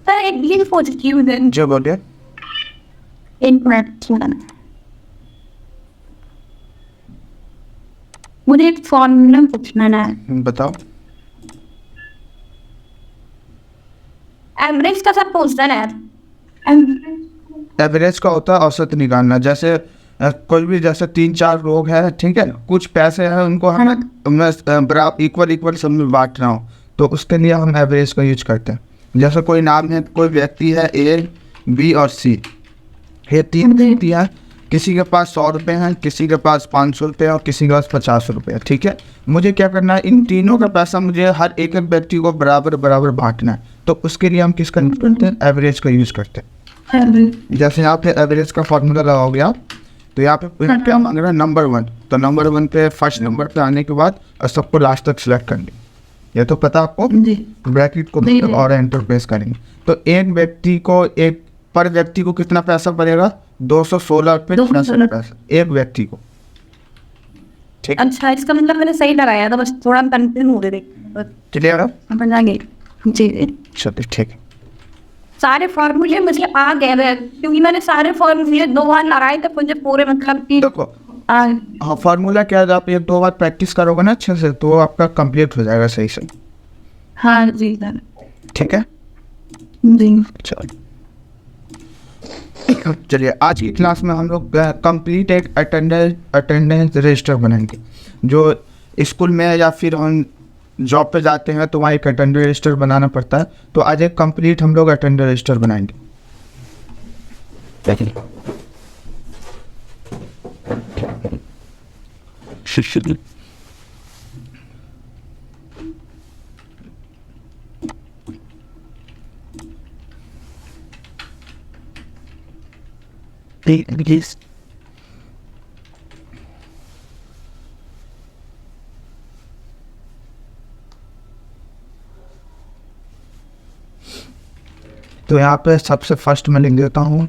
Sir एक link positive है जो बोलिए। इंटरनेट मुझे एक फॉर्मूला पूछना है। बताओ। एवरेज का सब पूछना है। एवरेज का होता है औसत निकालना। जैसे कोई भी जैसे 3-4 लोग हैं, ठीक है, कुछ पैसे हैं उनको हमें बराबर इक्वल सब में बांटना हो, तो उसके लिए हम एवरेज का यूज करते हैं। जैसे कोई नाम है, कोई व्यक्ति है ए, बी और सी, ये 3 व्यक्ति हैं, किसी के पास 100 रुपये हैं, किसी के पास 500 रुपये और किसी के पास 50 रुपये, ठीक है। मुझे क्या करना है, इन तीनों का पैसा मुझे हर एक व्यक्ति को बराबर बराबर बांटना है, तो उसके लिए हम किसका यूज करते हैं, एवरेज का यूज करते हैं। जैसे यहाँ पे एवरेज का फॉर्मूला लगाओगे आप, तो यहाँ पे हम अगर नंबर 1, तो नंबर 1 पे फर्स्ट नंबर पे आने के बाद सबको लास्ट तक सिलेक्ट करनी, ये तो पता आपको, ब्रैकेट को और एंटर प्रेस करेंगे, तो एक व्यक्ति को पर व्यक्ति को कितना पैसा पड़ेगा, 216 रुपये पैसा एक व्यक्ति को, ठीक। अच्छा, इसका मतलब मैंने सही लगाया था, बस थोड़ा कंफ्यूज हो रहे थे। क्लियर है? समझ आ गई जी। चलिए ठीक है। सारे फॉर्मूले मुझे आ गए हैं, क्योंकि मैंने सारे फॉर्मूले 2 बार लगाए थे, मुझे पूरे मतलब कि देखो हाँ, फार्मूला क्या है, आप 1-2 बार प्रैक्टिस करोगे ना अच्छे से, तो आपका कंप्लीट हो जाएगा सही से। हाँ जी सर। ठीक है जी। चलिए आज की क्लास में हम लोग कंप्लीट एक अटेंडेंस रजिस्टर बनाएंगे। जो स्कूल में या फिर हम जॉब पे जाते हैं तो वहाँ एक अटेंडेंस रजिस्टर बनाना पड़ता है, तो आज एक कंप्लीट हम लोग अटेंडेंस रजिस्टर बनाएंगे। तो यहाँ पे सबसे फर्स्ट मैं लिख देता हूँ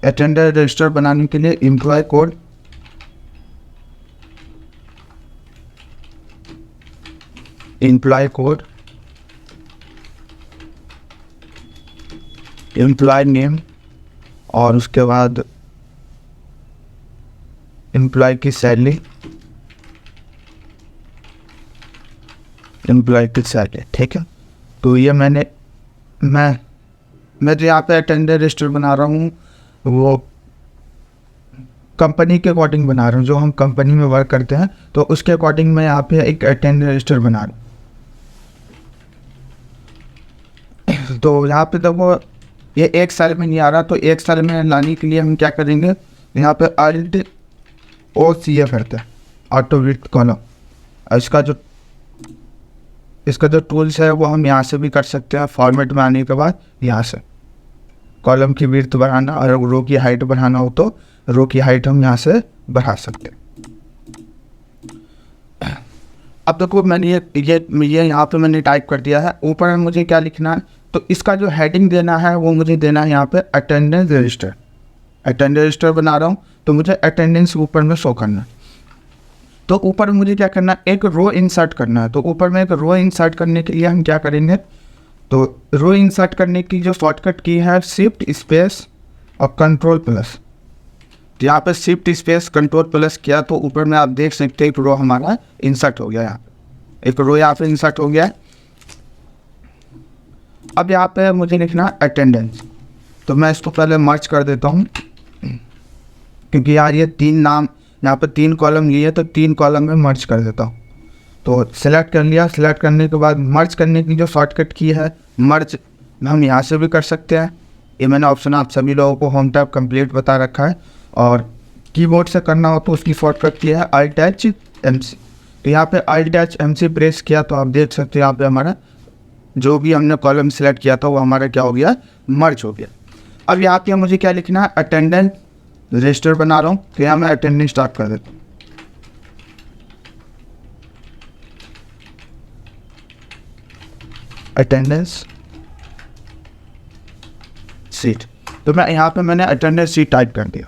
अटेंडेंस रजिस्टर बनाने के लिए एम्प्लॉय कोड, एम्प्लॉय नेम, और उसके बाद एम्प्लॉय की सैलरी, ठीक है। तो ये मैं जो यहाँ पे अटेंडेंस रजिस्टर बना रहा हूँ वो कंपनी के अकॉर्डिंग बना रहा हूँ, जो हम कंपनी में वर्क करते हैं तो उसके अकॉर्डिंग मैं यहाँ पे एक अटेंडेंस रजिस्टर बना रहा हूँ। तो यहाँ पे देखो ये एक साल में नहीं आ रहा, तो एक साल में लाने के लिए हम क्या करेंगे, यहाँ पे Alt OCA करते हैं, ऑटो विड्थ कॉलम। इसका जो टूल्स है वो हम यहाँ से भी कर सकते हैं। फॉर्मेट में आने के बाद यहाँ से कॉलम की विड्थ बढ़ाना और रो की हाइट बढ़ाना हो तो रो की हाइट हम यहाँ से बढ़ा सकते हैं। अब देखो मैंने ये यहाँ पे मैंने टाइप कर दिया है। ऊपर में मुझे क्या लिखना है, तो इसका जो हेडिंग देना है वो मुझे देना है यहाँ पे अटेंडेंस रजिस्टर बना रहा हूँ, तो मुझे अटेंडेंस ऊपर में शो करना है। तो ऊपर मुझे क्या करना है, एक रो इंसर्ट करना है। तो ऊपर में एक रो इंसर्ट करने के लिए हम क्या करेंगे, तो रो इंसर्ट करने की जो शॉर्टकट की है शिफ्ट स्पेस और कंट्रोल प्लस। तो यहाँ पे शिफ्ट स्पेस कंट्रोल प्लस किया तो ऊपर में आप देख सकते हैं एक रो हमारा इंसर्ट हो गया। यहाँ एक रो यहाँ पे इंसर्ट हो गया। अब यहाँ पे मुझे लिखना है अटेंडेंस, तो मैं इसको पहले मर्ज कर देता हूँ, क्योंकि यार ये 3 नाम यहाँ पे 3 कॉलम लिए तो 3 कॉलम में मर्ज कर देता हूँ। तो सिलेक्ट कर लिया। सिलेक्ट करने के बाद मर्ज करने की जो शॉर्टकट की है मर्ज हम यहाँ से भी कर सकते हैं। ये मैंने ऑप्शन आप सभी लोगों को होम टैब कंप्लीट बता रखा है, और कीबोर्ड से करना हो तो उसकी शॉर्टकट की है Alt+MC। तो यहाँ पे Alt+MC प्रेस किया तो आप देख सकते हैं यहाँ पे हमारा जो भी हमने कॉलम सिलेक्ट किया था वो हमारा क्या हो गया, मर्ज हो गया। अब यहाँ पे मुझे क्या लिखना है, अटेंडेंस रजिस्टर बना रहा हूँ, तो यहाँ मैं अटेंडेंस स्टार्ट कर देता हूँ। अटेंडेंस सीट, तो मैं यहाँ पे मैंने अटेंडेंस सीट टाइप कर दिया।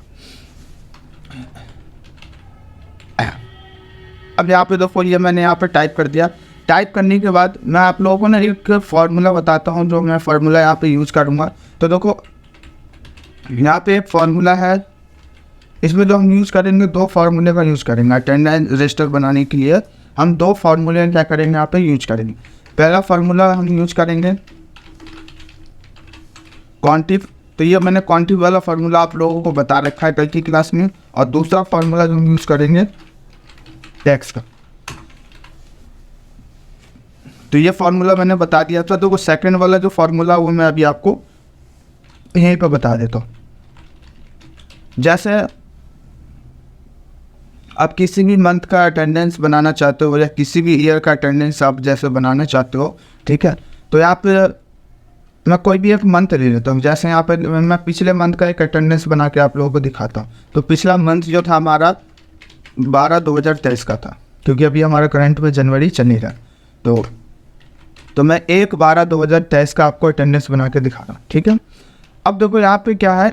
अब यहाँ पे देखो ये मैंने यहाँ पे टाइप कर दिया। टाइप करने के बाद मैं आप लोगों को ना एक फार्मूला बताता हूँ, जो मैं फार्मूला यहाँ पे यूज़ करूँगा। तो देखो यहाँ पे एक फार्मूला है, इसमें जो हम यूज़ करेंगे 2 फार्मूले का यूज़ करेंगे। अटेंडेंस रजिस्टर बनाने के लिए हम 2 फार्मूले क्या करेंगे यहाँ पे यूज करेंगे। पहला फार्मूला हम यूज करेंगे क्वांटिव, तो ये मैंने क्वांटिव वाला फार्मूला आप लोगों को बता रखा है कल की क्लास में। और दूसरा फार्मूला जो हम यूज़ करेंगे टैक्स का, तो ये फार्मूला मैंने बता दिया था। तो वो सेकंड वाला जो फार्मूला वो मैं अभी आपको यहीं पे बता देता हूँ। जैसे आप किसी भी मंथ का अटेंडेंस बनाना चाहते हो या किसी भी ईयर का अटेंडेंस आप जैसे बनाना चाहते हो, ठीक है, तो यहाँ पे मैं कोई भी एक मंथ ले लेता हूँ। जैसे यहाँ पे मैं पिछले मंथ का एक अटेंडेंस बना के आप लोगों को दिखाता हूँ। तो पिछला मंथ जो था हमारा 12/2023 का था, क्योंकि अभी हमारा करंट में जनवरी चल ही रहा है। तो मैं 1/12/2023 का आपको अटेंडेंस बना के दिखा रहा हूँ, ठीक है। अब देखो यहाँ पे क्या है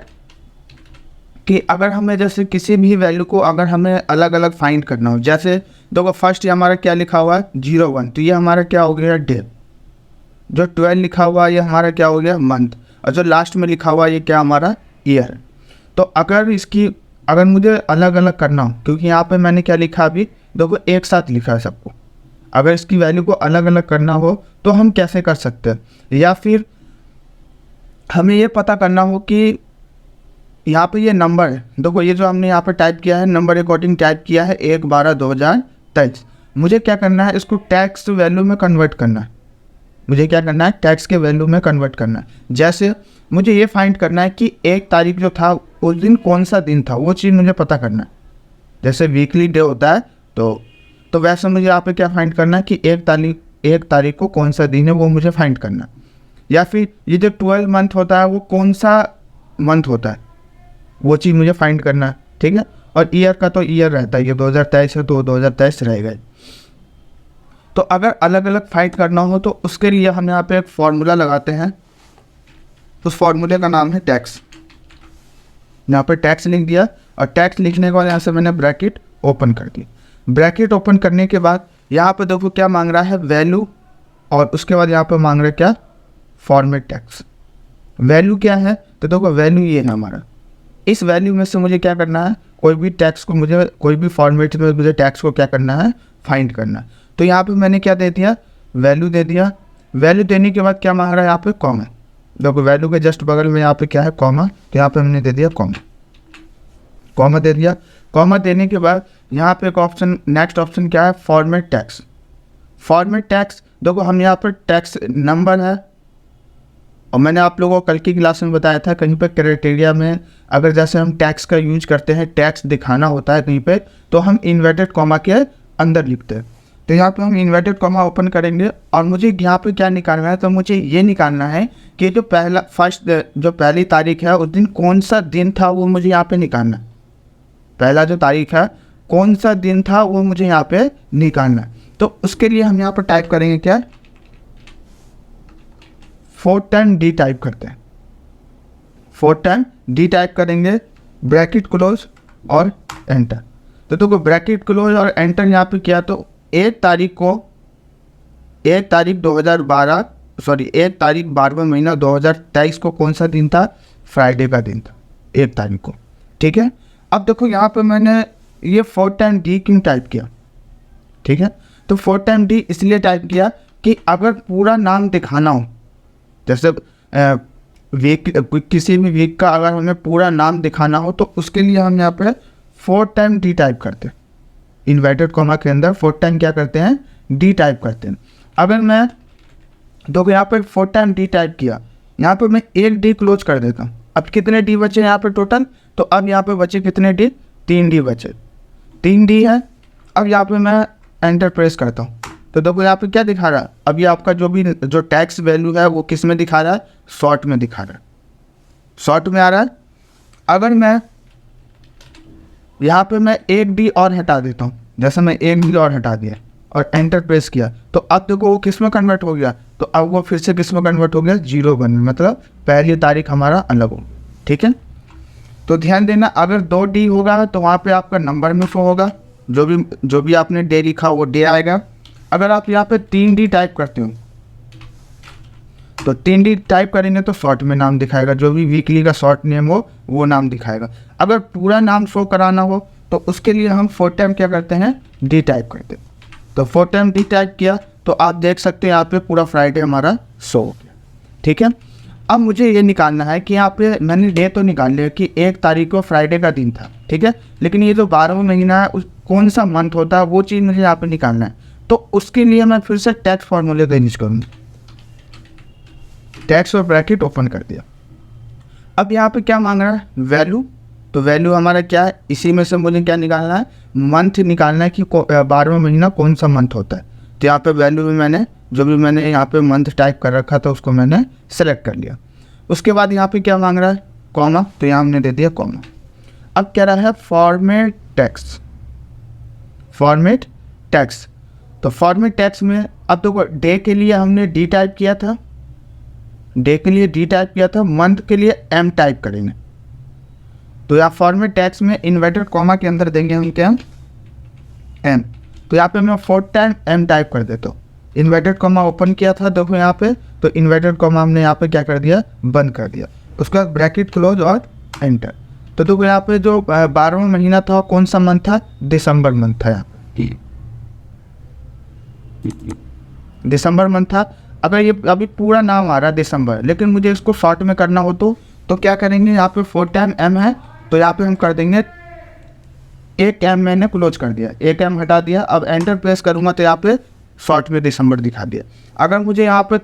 कि अगर हमें जैसे किसी भी वैल्यू को अगर हमें अलग अलग फाइंड करना हो, जैसे देखो फर्स्ट ये हमारा क्या लिखा हुआ है 01, तो ये हमारा क्या हो गया डे। जो 12 लिखा हुआ है ये हमारा क्या हो गया मंथ, और जो लास्ट में लिखा हुआ है ये क्या हमारा ईयर। तो अगर मुझे अलग अलग करना हो, क्योंकि यहाँ पे मैंने क्या लिखा अभी देखो एक साथ लिखा है सबको, अगर इसकी वैल्यू को अलग अलग करना हो तो हम कैसे कर सकते हैं। या फिर हमें ये पता करना हो कि यहाँ पे ये नंबर है, देखो ये जो हमने यहाँ पे टाइप किया है नंबर अकॉर्डिंग टाइप किया है 1/12/2023। मुझे क्या करना है, इसको टैक्स वैल्यू में कन्वर्ट करना है। मुझे क्या करना है, टैक्स के वैल्यू में कन्वर्ट करना है। जैसे मुझे ये फाइंड करना है कि 1 तारीख जो था उस दिन कौन सा दिन था, वो चीज़ मुझे पता करना है। जैसे वीकली डे होता है तो वैसे मुझे यहाँ पे क्या फाइंड करना है कि 1 तारीख को कौन सा दिन है वो मुझे फाइंड करना है। या फिर ये जो 12 मंथ होता है वो कौन सा मंथ होता है वो चीज़ मुझे फाइंड करना है, ठीक है। और ईयर का तो ईयर रहता है, ये 2023 है तो 2023 रहेगा। तो अगर अलग अलग फाइंड करना हो तो उसके लिए हम यहाँ पे एक फार्मूला लगाते हैं, उस फार्मूले का नाम है टैक्स। यहाँ पे टैक्स लिख दिया, और टैक्स लिखने के बाद यहाँ से मैंने ब्रैकेट ओपन कर दी। ब्रैकेट ओपन करने के बाद यहाँ पे देखो क्या मांग रहा है वैल्यू, और उसके बाद यहाँ पे मांग रहा है क्या फॉर्मेट टैक्स। वैल्यू क्या है, तो देखो वैल्यू ये है हमारा। इस वैल्यू में से मुझे क्या करना है, कोई भी टैक्स को मुझे कोई भी फॉर्मेट में मुझे टैक्स को क्या करना है फाइंड करना है। तो यहाँ पे मैंने क्या दे दिया, वैल्यू दे दिया। वैल्यू देने के बाद क्या मांग रहा है यहाँ पे कॉमा। देखो वैल्यू के जस्ट बगल में यहाँ पे क्या है कॉमा, तो यहाँ पे हमने दे दिया कॉमा दे दिया। कॉमा देने के बाद यहाँ पे एक ऑप्शन नेक्स्ट ऑप्शन क्या है फॉर्मेट टैक्स। फॉर्मेट टैक्स देखो हम यहाँ पर टैक्स नंबर है, और मैंने आप लोगों को कल की क्लास में बताया था कहीं पे क्राइटेरिया में अगर जैसे हम टैक्स का यूज करते हैं, टैक्स दिखाना होता है कहीं पे, तो हम इन्वर्टेड कॉमा के अंदर लिखते हैं। तो यहाँ पे हम इन्वर्टेड कॉमा ओपन करेंगे, और मुझे यहाँ पे क्या निकालना है, तो मुझे ये निकालना है कि जो पहली तारीख है उस दिन कौन सा दिन था वो मुझे यहाँ पे निकालना है। पहला जो तारीख है कौन सा दिन था वो मुझे यहाँ पे निकालना है। तो उसके लिए हम यहाँ पर टाइप करेंगे क्या 4 टाइम डी टाइप करते हैं। 4 टाइम डी टाइप करेंगे, ब्रैकेट क्लोज और एंटर। तो देखो ब्रैकेट क्लोज और एंटर यहाँ पे किया तो 1 तारीख 12वां महीना 2023 को कौन सा दिन था, फ्राइडे का दिन था 1 तारीख को, ठीक है। अब देखो यहाँ पे मैंने ये 4 टाइम डी क्यों टाइप किया, ठीक है। तो 4 टाइम डी इसलिए टाइप किया कि अगर पूरा नाम दिखाना हो, जैसे किसी भी वीक का अगर हमें पूरा नाम दिखाना हो तो उसके लिए हम यहाँ पे 4 टाइम डी टाइप करते हैं। इन्वर्टेड कॉमा के अंदर 4 टाइम क्या करते हैं डी टाइप करते हैं। अगर मैं देखो यहाँ पे 4 टाइम डी टाइप किया, यहाँ पे मैं 1 डी क्लोज कर देता हूँ। अब कितने डी बचे यहाँ पे टोटल, तो अब यहाँ पे बचे कितने डी, 3 डी बचे, 3 डी है। अब यहाँ पे मैं एंटर प्रेस करता हूँ, तो देखो यहाँ पे क्या दिखा रहा है, अभी आपका जो टैक्स वैल्यू है वो किस में दिखा रहा है, शॉर्ट में दिखा रहा है, शॉर्ट में आ रहा है। अगर मैं यहाँ पे मैं 1 डी और हटा देता हूँ, जैसे मैं 1 डी और हटा दिया और एंटर प्रेस किया, तो अब देखो वो किस में कन्वर्ट हो गया, तो अब वो फिर से किस में कन्वर्ट हो गया 01 में, मतलब पहली तारीख हमारा अलग हो, ठीक है। तो ध्यान देना अगर 2 डी होगा तो वहाँ पे आपका नंबर में शो होगा, जो भी आपने डे लिखा वो डे आएगा। अगर आप यहाँ पे 3D टाइप करते हो तो 3D टाइप करेंगे तो शॉर्ट में नाम दिखाएगा, जो भी वीकली का शॉर्ट नेम हो वो नाम दिखाएगा। अगर पूरा नाम शो कराना हो तो उसके लिए हम 4 टाइम क्या करते हैं, डी टाइप करते हैं। तो 4 टाइम डी टाइप किया तो आप देख सकते हैं यहाँ पे पूरा फ्राइडे हमारा शो हो गया, ठीक है। अब मुझे ये निकालना है कि यहाँ पे मैंने डे तो निकाल लिया कि 1 तारीख को फ्राइडे का दिन था, ठीक है, लेकिन ये जो 12वां महीना है उस कौन सा मंथ होता है वो चीज़ मुझे यहाँ पे निकालना है। तो उसके लिए मैं फिर से टैक्स फॉर्मूले का यूज करूँगा। टैक्स और ब्रैकेट ओपन कर दिया। अब यहाँ पे क्या मांग रहा है, वैल्यू। तो वैल्यू हमारा क्या है, इसी में से मुझे क्या निकालना है, मंथ निकालना है कि 12वां महीना कौन सा मंथ होता है। तो यहाँ पे वैल्यू में मैंने जो भी मैंने यहाँ पे मंथ टाइप कर रखा था उसको मैंने सेलेक्ट कर लिया। उसके बाद यहाँ पे क्या मांग रहा है, कॉमा, तो यहाँ हमने दे दिया कॉमा। अब कह रहा है फॉर्मेट टैक्स, फॉर्मेट टैक्स। तो फॉर्मेट टैक्स में अब तो डे के लिए हमने डी टाइप किया था, डे के लिए डी टाइप किया था, मंथ के लिए एम टाइप करेंगे। तो यहाँ फॉर्मेट टैक्स में इन्वर्टेड कॉमा के अंदर देंगे हम क्या, एम। तो यहाँ पे मैं 4 टाइम एम टाइप कर देता हूँ। इन्वर्टेड कॉमा ओपन किया था देखो यहाँ पे, तो इन्वर्टेड कॉमा हमने यहाँ पे क्या कर दिया, बंद कर दिया। उसके बाद ब्रैकेट क्लोज और एंटर। तो देखो यहाँ पे जो 12वां महीना था कौन सा मंथ था, दिसंबर मंथ था। यहाँ पे दिसंबर मंथ था। अगर ये अभी पूरा नाम आ रहा है दिसंबर, लेकिन मुझे इसको शॉर्ट में करना हो तो क्या करेंगे, यहाँ पे 4 टाइम एम है तो यहाँ पे हम कर देंगे 1 एम, मैंने क्लोज कर दिया, 1 एम हटा दिया। अब एंटर प्रेस करूँगा तो यहाँ पे शॉर्ट में दिसंबर दिखा दिया। अगर मुझे यहाँ पे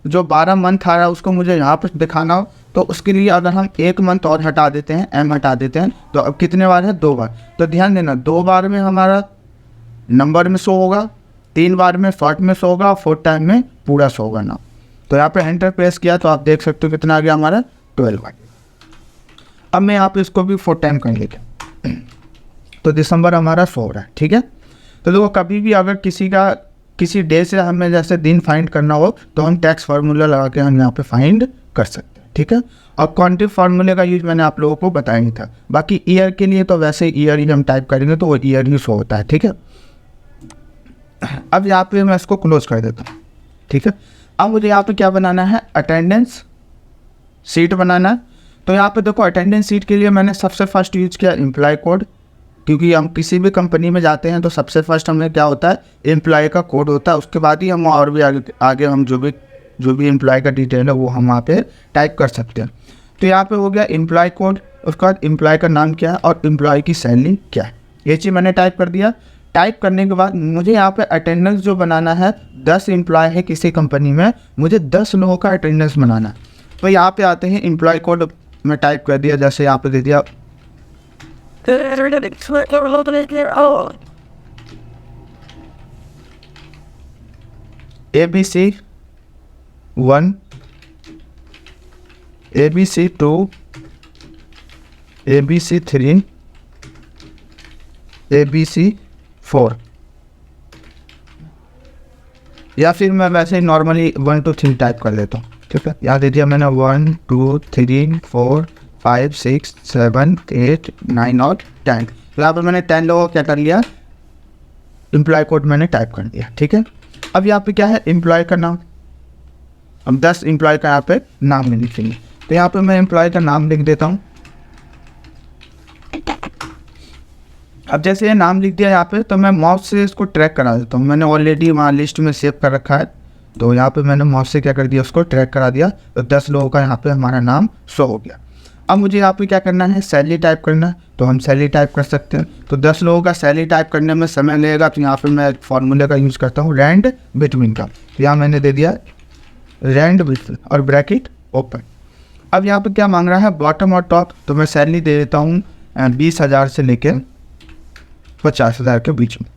जो 12 मंथ आ रहा है उसको मुझे यहाँ पे दिखाना हो तो उसके लिए अगर हम 1 मंथ और हटा देते हैं, एम हटा देते हैं, तो अब कितने बार है, 2 बार। तो ध्यान देना 2 बार में हमारा नंबर में शो होगा, 3 बार में शॉर्ट में शो होगा, 4 टाइम में पूरा शो होगा नाम। तो यहाँ पे एंटर प्रेस किया तो आप देख सकते हो कितना आ गया हमारा, 12 आ गया। अब मैं यहाँ पे इसको भी 4 टाइम कर लेगा तो दिसंबर हमारा शो हो रहा है, ठीक है। तो देखो कभी भी अगर किसी डे से हमें जैसे दिन फाइंड करना हो तो हम टैक्स फार्मूला लगा के हम यहाँ पे फाइंड कर सकते हैं, ठीक है। और क्वांटिव फार्मूले का यूज मैंने आप लोगों को बताया नहीं था। बाकी ईयर के लिए तो वैसे ईयर ही हम टाइप करेंगे तो वो ईयर ही शो होता है, ठीक है। अब यहाँ पे मैं इसको क्लोज कर देता हूँ, ठीक है। अब मुझे यहाँ पे क्या बनाना है, अटेंडेंस सीट बनाना है। तो यहाँ पे देखो अटेंडेंस सीट के लिए मैंने सबसे फर्स्ट यूज किया एम्प्लॉय कोड, क्योंकि हम किसी भी कंपनी में जाते हैं तो सबसे फर्स्ट हमें क्या होता है, एम्प्लॉय का कोड होता है। उसके बाद ही हम और भी आगे हम जो भी एम्प्लॉय का डिटेल है वो हम वहाँ पे टाइप कर सकते हैं। तो यहाँ पे हो गया एम्प्लॉय कोड, उसके बाद एम्प्लॉय का नाम क्या है और एम्प्लॉय की सैलरी क्या है, ये चीज़ मैंने टाइप कर दिया। टाइप करने के बाद मुझे यहाँ पे अटेंडेंस जो बनाना है, 10 एम्प्लॉय है किसी कंपनी में, मुझे 10 लोगों का अटेंडेंस बनाना है। तो यहाँ पे आते हैं एम्प्लॉय कोड में टाइप कर दिया, जैसे यहाँ पे दे दिया ABC 1, ABC 2, ABC 3, ABC 4, या फिर मैं वैसे ही नॉर्मली 1 2 3 टाइप कर लेता हूँ, ठीक है। यहाँ दे दिया मैंने 1 2 3 4 5 6 7 8 9 और 10। तो यहाँ पर मैंने 10 लोगों को क्या कर लिया, एम्प्लॉय कोड मैंने टाइप कर दिया, ठीक है। अब यहाँ पे क्या है, एम्प्लॉय का नाम। अब 10 एम्प्लॉय का यहाँ पे नाम में लिखेंगे। तो यहाँ पे मैं एम्प्लॉय का नाम लिख देता हूँ। अब जैसे ये नाम लिख दिया यहाँ पे, तो मैं माउस से इसको ट्रैक करा देता हूँ। मैंने ऑलरेडी वहाँ लिस्ट में सेव कर रखा है, तो यहाँ पे मैंने माउस से क्या कर दिया, उसको ट्रैक करा दिया। तो 10 लोगों का यहाँ पे हमारा नाम शो हो गया। अब मुझे यहाँ पे क्या करना है, सैलरी टाइप करना है, तो हम सैलरी टाइप कर सकते हैं। तो 10 लोगों का सैलरी टाइप करने में समय लगेगा, तो यहाँ पे मैं फॉर्मूले का यूज़ करता हूँ रैंड बिटवीन का। तो यहाँ मैंने दे दिया रैंड बिटवीन और ब्रैकेट ओपन। अब यहाँ पे क्या मांग रहा है, बॉटम और टॉप। तो मैं सैलरी दे देता हूँ 20,000 से लेकर 50,000 के बीच में,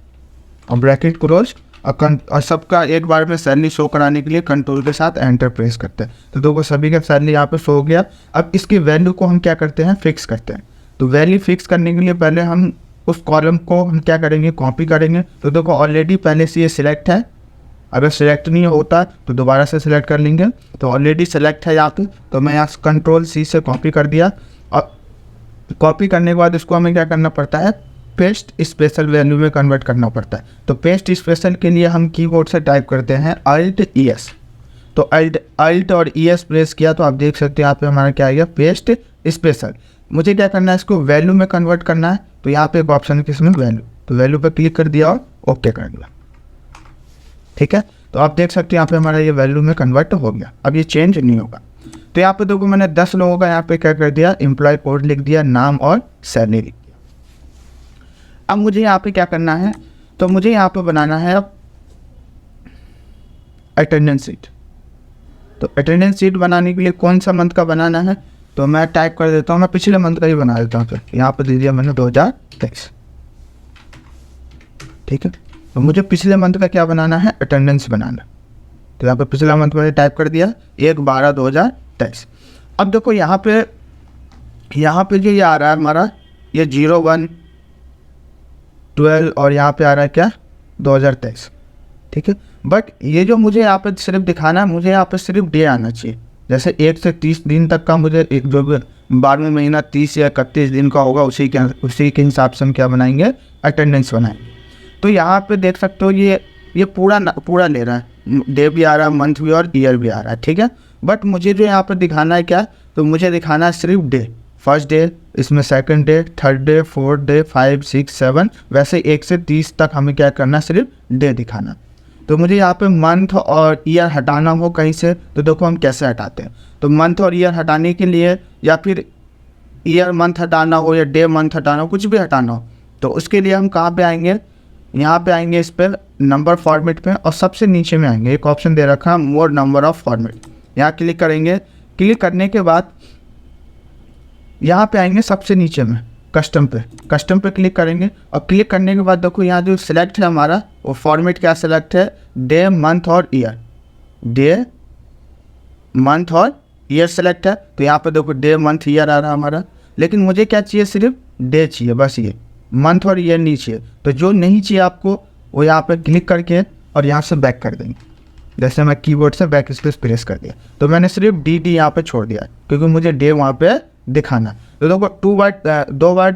और ब्रैकेट क्लोज। और सबका एक बार में सैलरी शो कराने के लिए कंट्रोल के साथ एंटर प्रेस करते हैं। तो देखो सभी का सैलरी यहाँ पे शो हो गया। अब इसकी वैल्यू को हम क्या करते हैं, फिक्स करते हैं। तो वैल्यू फिक्स करने के लिए पहले हम उस कॉलम को हम क्या करेंगे, कॉपी करेंगे। तो देखो ऑलरेडी पहले से ये सिलेक्ट है, अगर सिलेक्ट नहीं होता तो दोबारा से सिलेक्ट कर लेंगे। तो ऑलरेडी सिलेक्ट है यहाँ पे, तो मैं यहाँ कंट्रोल C से कॉपी कर दिया। और कॉपी करने के बाद इसको हमें क्या करना पड़ता है, पेस्ट स्पेशल वैल्यू में कन्वर्ट करना पड़ता है। तो पेस्ट स्पेशल के लिए हम कीबोर्ड से टाइप करते हैं Alt ES। तो Alt और ES प्रेस किया तो आप देख सकते हैं यहाँ पे हमारा क्या आ गया, पेस्ट स्पेशल। मुझे क्या करना है, इसको वैल्यू में कन्वर्ट करना है। तो यहाँ पे एक ऑप्शन है किसमें, वैल्यू। तो वैल्यू पे क्लिक कर दिया और ओके कर दिया। ठीक है, तो आप देख सकते हैं यहाँ पे हमारा ये वैल्यू में कन्वर्ट हो गया। अब ये चेंज नहीं होगा। तो यहाँ पे देखो मैंने 10 लोगों का यहाँ पे क्या कर दिया, एम्प्लॉय कोड लिख दिया, नाम और सैलरी लिख दिया। अब मुझे यहाँ पे क्या करना है, तो मुझे यहाँ पे बनाना है अब अटेंडेंस शीट। तो अटेंडेंस शीट बनाने के लिए कौन सा मंथ का बनाना है, तो मैं टाइप कर देता हूँ, मैं पिछले मंथ का ही बना देता हूँ। फिर यहाँ पे दे दिया मैंने 2023। ठीक है, तो मुझे पिछले मंथ का क्या बनाना है, अटेंडेंस बनाना। तो यहाँ पे पिछला मंथ मैंने टाइप कर दिया 1/12/2023। अब देखो यहाँ पे जो ये आ रहा है हमारा, ये 01/12 और यहाँ पे आ रहा है क्या, 2023। ठीक है, बट ये जो मुझे यहाँ पे सिर्फ दिखाना है, मुझे यहाँ पे सिर्फ डे आना चाहिए। जैसे 1 से 30 दिन तक का मुझे जो 12वें महीना 30 या 31 दिन का होगा, उसी के हिसाब से हम क्या बनाएंगे, अटेंडेंस बनाएंगे। तो यहाँ पे देख सकते हो ये पूरा ले रहा है, डे भी आ रहा है, मंथ भी और ईयर भी आ रहा है। ठीक है, बट मुझे जो यहाँ पे दिखाना है क्या, तो मुझे दिखाना है सिर्फ डे। फर्स्ट डे, इसमें second day, third day, fourth day, 5, 6, 7, वैसे 1 से 30 तक हमें क्या करना, सिर्फ डे दिखाना। तो मुझे यहाँ पे मंथ और ईयर हटाना हो कहीं से, तो देखो हम कैसे हटाते हैं। तो मंथ और ईयर हटाने के लिए, या फिर ईयर मंथ हटाना हो या डे मंथ हटाना हो, कुछ भी हटाना हो, तो उसके लिए हम कहाँ पे आएंगे, यहाँ पे आएंगे इस पर नंबर फॉर्मेट पे, और सबसे नीचे में आएंगे, एक ऑप्शन दे रखा है मोर नंबर ऑफ फॉर्मेट। यहाँ क्लिक करेंगे। क्लिक करने के बाद यहाँ पे आएंगे सबसे नीचे में कस्टम पे क्लिक करेंगे। और क्लिक करने के बाद देखो यहाँ जो सिलेक्ट है हमारा, वो फॉर्मेट क्या सिलेक्ट है, डे मंथ और ईयर। डे मंथ और ईयर सेलेक्ट है। तो यहाँ पे देखो डे मंथ ईयर आ रहा है हमारा, लेकिन मुझे क्या चाहिए, सिर्फ डे चाहिए बस, ये मंथ और ईयर नहीं चाहिए। तो जो नहीं चाहिए आपको, वो यहाँ पे क्लिक करके और यहाँ से बैक कर देंगे। जैसे मैं कीबोर्ड से बैक स्पेस प्रेस कर दिया, तो मैंने सिर्फ डी यहाँ पे छोड़ दिया, क्योंकि मुझे डे वहाँ पे दिखाना। तो देखो दो बार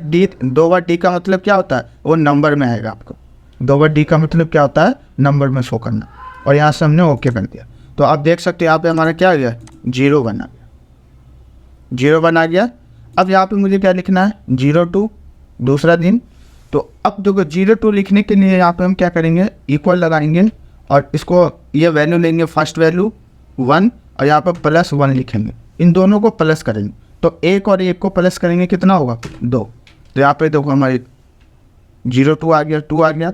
डी का मतलब क्या होता है, वो नंबर में आएगा आपको। 2 बार डी का मतलब क्या होता है, नंबर में शो करना। और यहाँ से हमने ओके कर दिया। तो आप देख सकते हो यहाँ पे हमारा क्या आ गया, 01 आ गया, 01 आ गया। अब यहाँ पे मुझे क्या लिखना है, 02 दूसरा दिन। तो अब देखो 02 लिखने के लिए यहाँ पे हम क्या करेंगे, इक्वल लगाएंगे और इसको ये वैल्यू लेंगे, फर्स्ट वैल्यू 1 और यहाँ पर +1 लिखेंगे। इन दोनों को प्लस करेंगे, तो 1 और 1 को प्लस करेंगे, कितना होगा, 2। तो यहाँ पे देखो हमारे 02 आ गया, 2 आ गया।